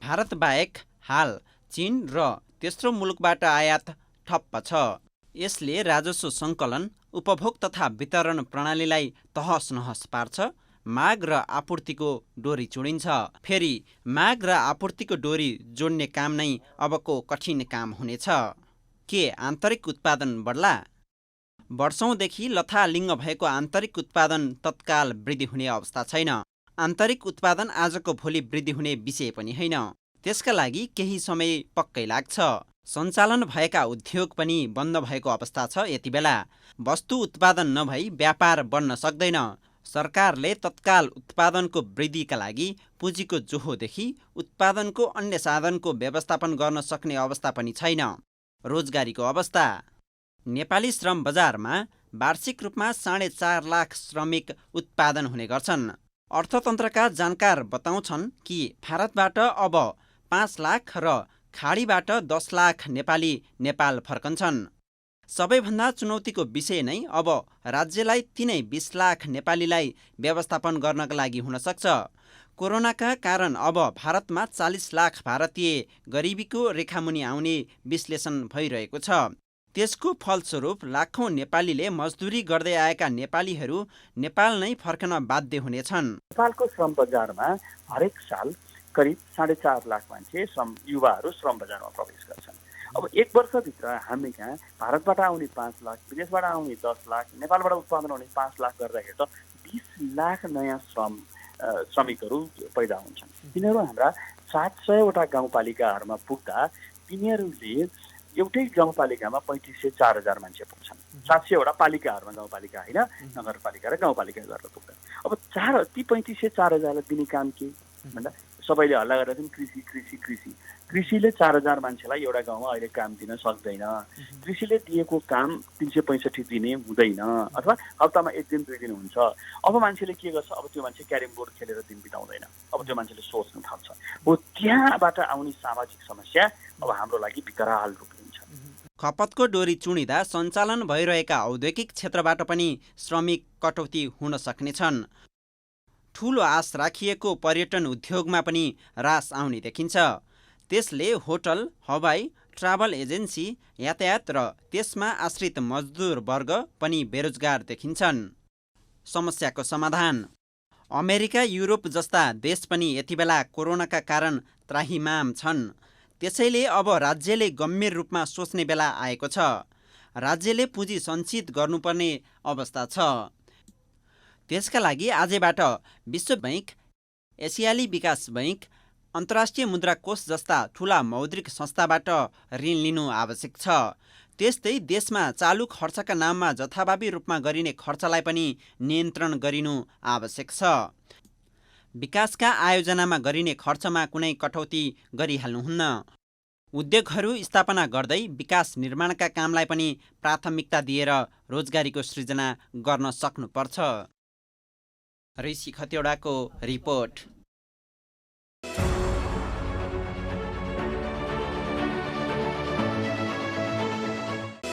भारत बाहेक हाल चीन र तेस्रो मुलुकबाट आयात ठप्प छ। यसले राजस्व सङ्कलन, उपभोग तथा वितरण प्रणालीलाई तहस नहस पार्छ। माग र आपूर्तिको डोरी चुडिन्छ। फेरि माग र आपूर्तिको डोरी जोड्ने काम नै अबको कठिन काम हुनेछ। के आन्तरिक उत्पादन बढ्ला? वर्षौंदेखि लथालिङ्ग भएको आन्तरिक उत्पादन तत्काल वृद्धि हुने अवस्था छैन। आन्तरिक उत्पादन आजको भोलि वृद्धि हुने विषय पनि होइन। त्यसका लागि केही समय पक्कै लाग्छ। सञ्चालन भएका उद्योग पनि बन्द भएको अवस्था छ। यति बेला वस्तु उत्पादन नभई व्यापार बढ्न सक्दैन। सरकारले तत्काल उत्पादनको वृद्धिका लागि पुँजीको जोहोदेखि उत्पादनको अन्य साधनको व्यवस्थापन गर्न सक्ने अवस्था पनि छैन। रोजगारीको अवस्था। नेपाली श्रम बजारमा वार्षिक रूपमा 4.5 लाख श्रमिक उत्पादन हुने गर्छन्। अर्थतन्त्रका जानकार बताउँछन् कि भारतबाट अब 5 लाख र खाडीबाट 10 लाख नेपाली नेपाल फर्कन्छन्। सबैभन्दा चुनौतीको विषय नै अब राज्यलाई तिनै 20 लाख नेपालीलाई व्यवस्थापन गर्नका लागि हुन सक्छ। कोरोनाका कारण अब भारतमा 40 लाख भारतीय गरिबीको रेखामुनि आउने विश्लेषण भइरहेको छ। त्यसको फलस्वरूप लाखौं नेपालीले मजदुरी गर्दै आएका नेपालीहरू नेपाल नै फर्कन बाध्य हुनेछन्। नेपालको श्रम बजारमा हरेक साल करिब 4.5 लाख मान्छे युवाहरू श्रम बजारमा प्रवेश गर्छन्। अब 1 वर्षभित्र हामी कहाँ भारतबाट आउने 5 लाख, विदेशबाट आउने 10 लाख, नेपालबाट उत्पादन हुने 5 लाख गर्दाखेरि त 20 लाख नयाँ श्रमिकहरू पैदा हुन्छन्। तिनीहरू हाम्रा 700वटा गाउँपालिकाहरूमा पुग्दा तिनीहरूले एउटै गाउँपालिकामा 3500-4000 मान्छे पुग्छन्। 700वटा पालिकाहरूमा, गाउँपालिका होइन, नगरपालिका र गाउँपालिका गरेर पुग्दा अब ती 3500-4000लाई दिने काम के भन्दा सबैले हल्ला गरेर कृषि कृषि कृषि कृषिले 4000 मान्छेलाई एउटा गाउँमा अहिले काम दिन सक्दैन। कृषिले दिएको काम 365 दिने हुँदैन, अथवा हप्तामा 1 दिन 2 दिन हुन्छ। अब मान्छेले के गर्छ? अब त्यो मान्छे क्यारम बोर्ड खेलेर दिन बिताउँदैन। अब त्यो मान्छेले सोच्न थाल्छ। हो त्यहाँबाट आउने सामाजिक समस्या अब हाम्रो लागि विकराल रूप लिन्छ। खपतको डोरी चुडिँदा सञ्चालन भइरहेका औद्योगिक क्षेत्रबाट पनि श्रमिक कटौती हुन सक्नेछन्। ठूलो आश राखिएको पर्यटन उद्योगमा पनि ह्रास आउने देखिन्छ। त्यसले होटल, हवाई, ट्राभल एजेन्सी, यातायात र त्यसमा आश्रित मजदुर वर्ग पनि बेरोजगार देखिन्छन्। समस्याको समाधान। अमेरिका, युरोप जस्ता देश पनि यति बेला कोरोनाका कारण त्राहिमाम छन्। त्यसैले अब राज्यले गम्भीर रूपमा सोच्ने बेला आएको छ। राज्यले पुँजी सञ्चित गर्नुपर्ने अवस्था छ। त्यसका लागि आजैबाट विश्व बैंक, एसियाली विकास बैंक, अन्तर्राष्ट्रिय मुद्रा कोष जस्ता ठूला मौद्रिक संस्थाबाट ऋण लिनु आवश्यक छ। त्यस्तै देशमा चालु खर्चका नाममा जथाभावी रूपमा गरिने खर्चलाई पनि नियन्त्रण गरिनु आवश्यक छ। विकासका आयोजनामा गरिने खर्चमा कुनै कटौती गरिहाल्नुहुन्न। उद्योगहरू स्थापना गर्दै विकास निर्माणका कामलाई पनि प्राथमिकता दिएर रोजगारीको सृजना गर्न सक्नुपर्छ। ऋषि खतिवडाको रिपोर्ट।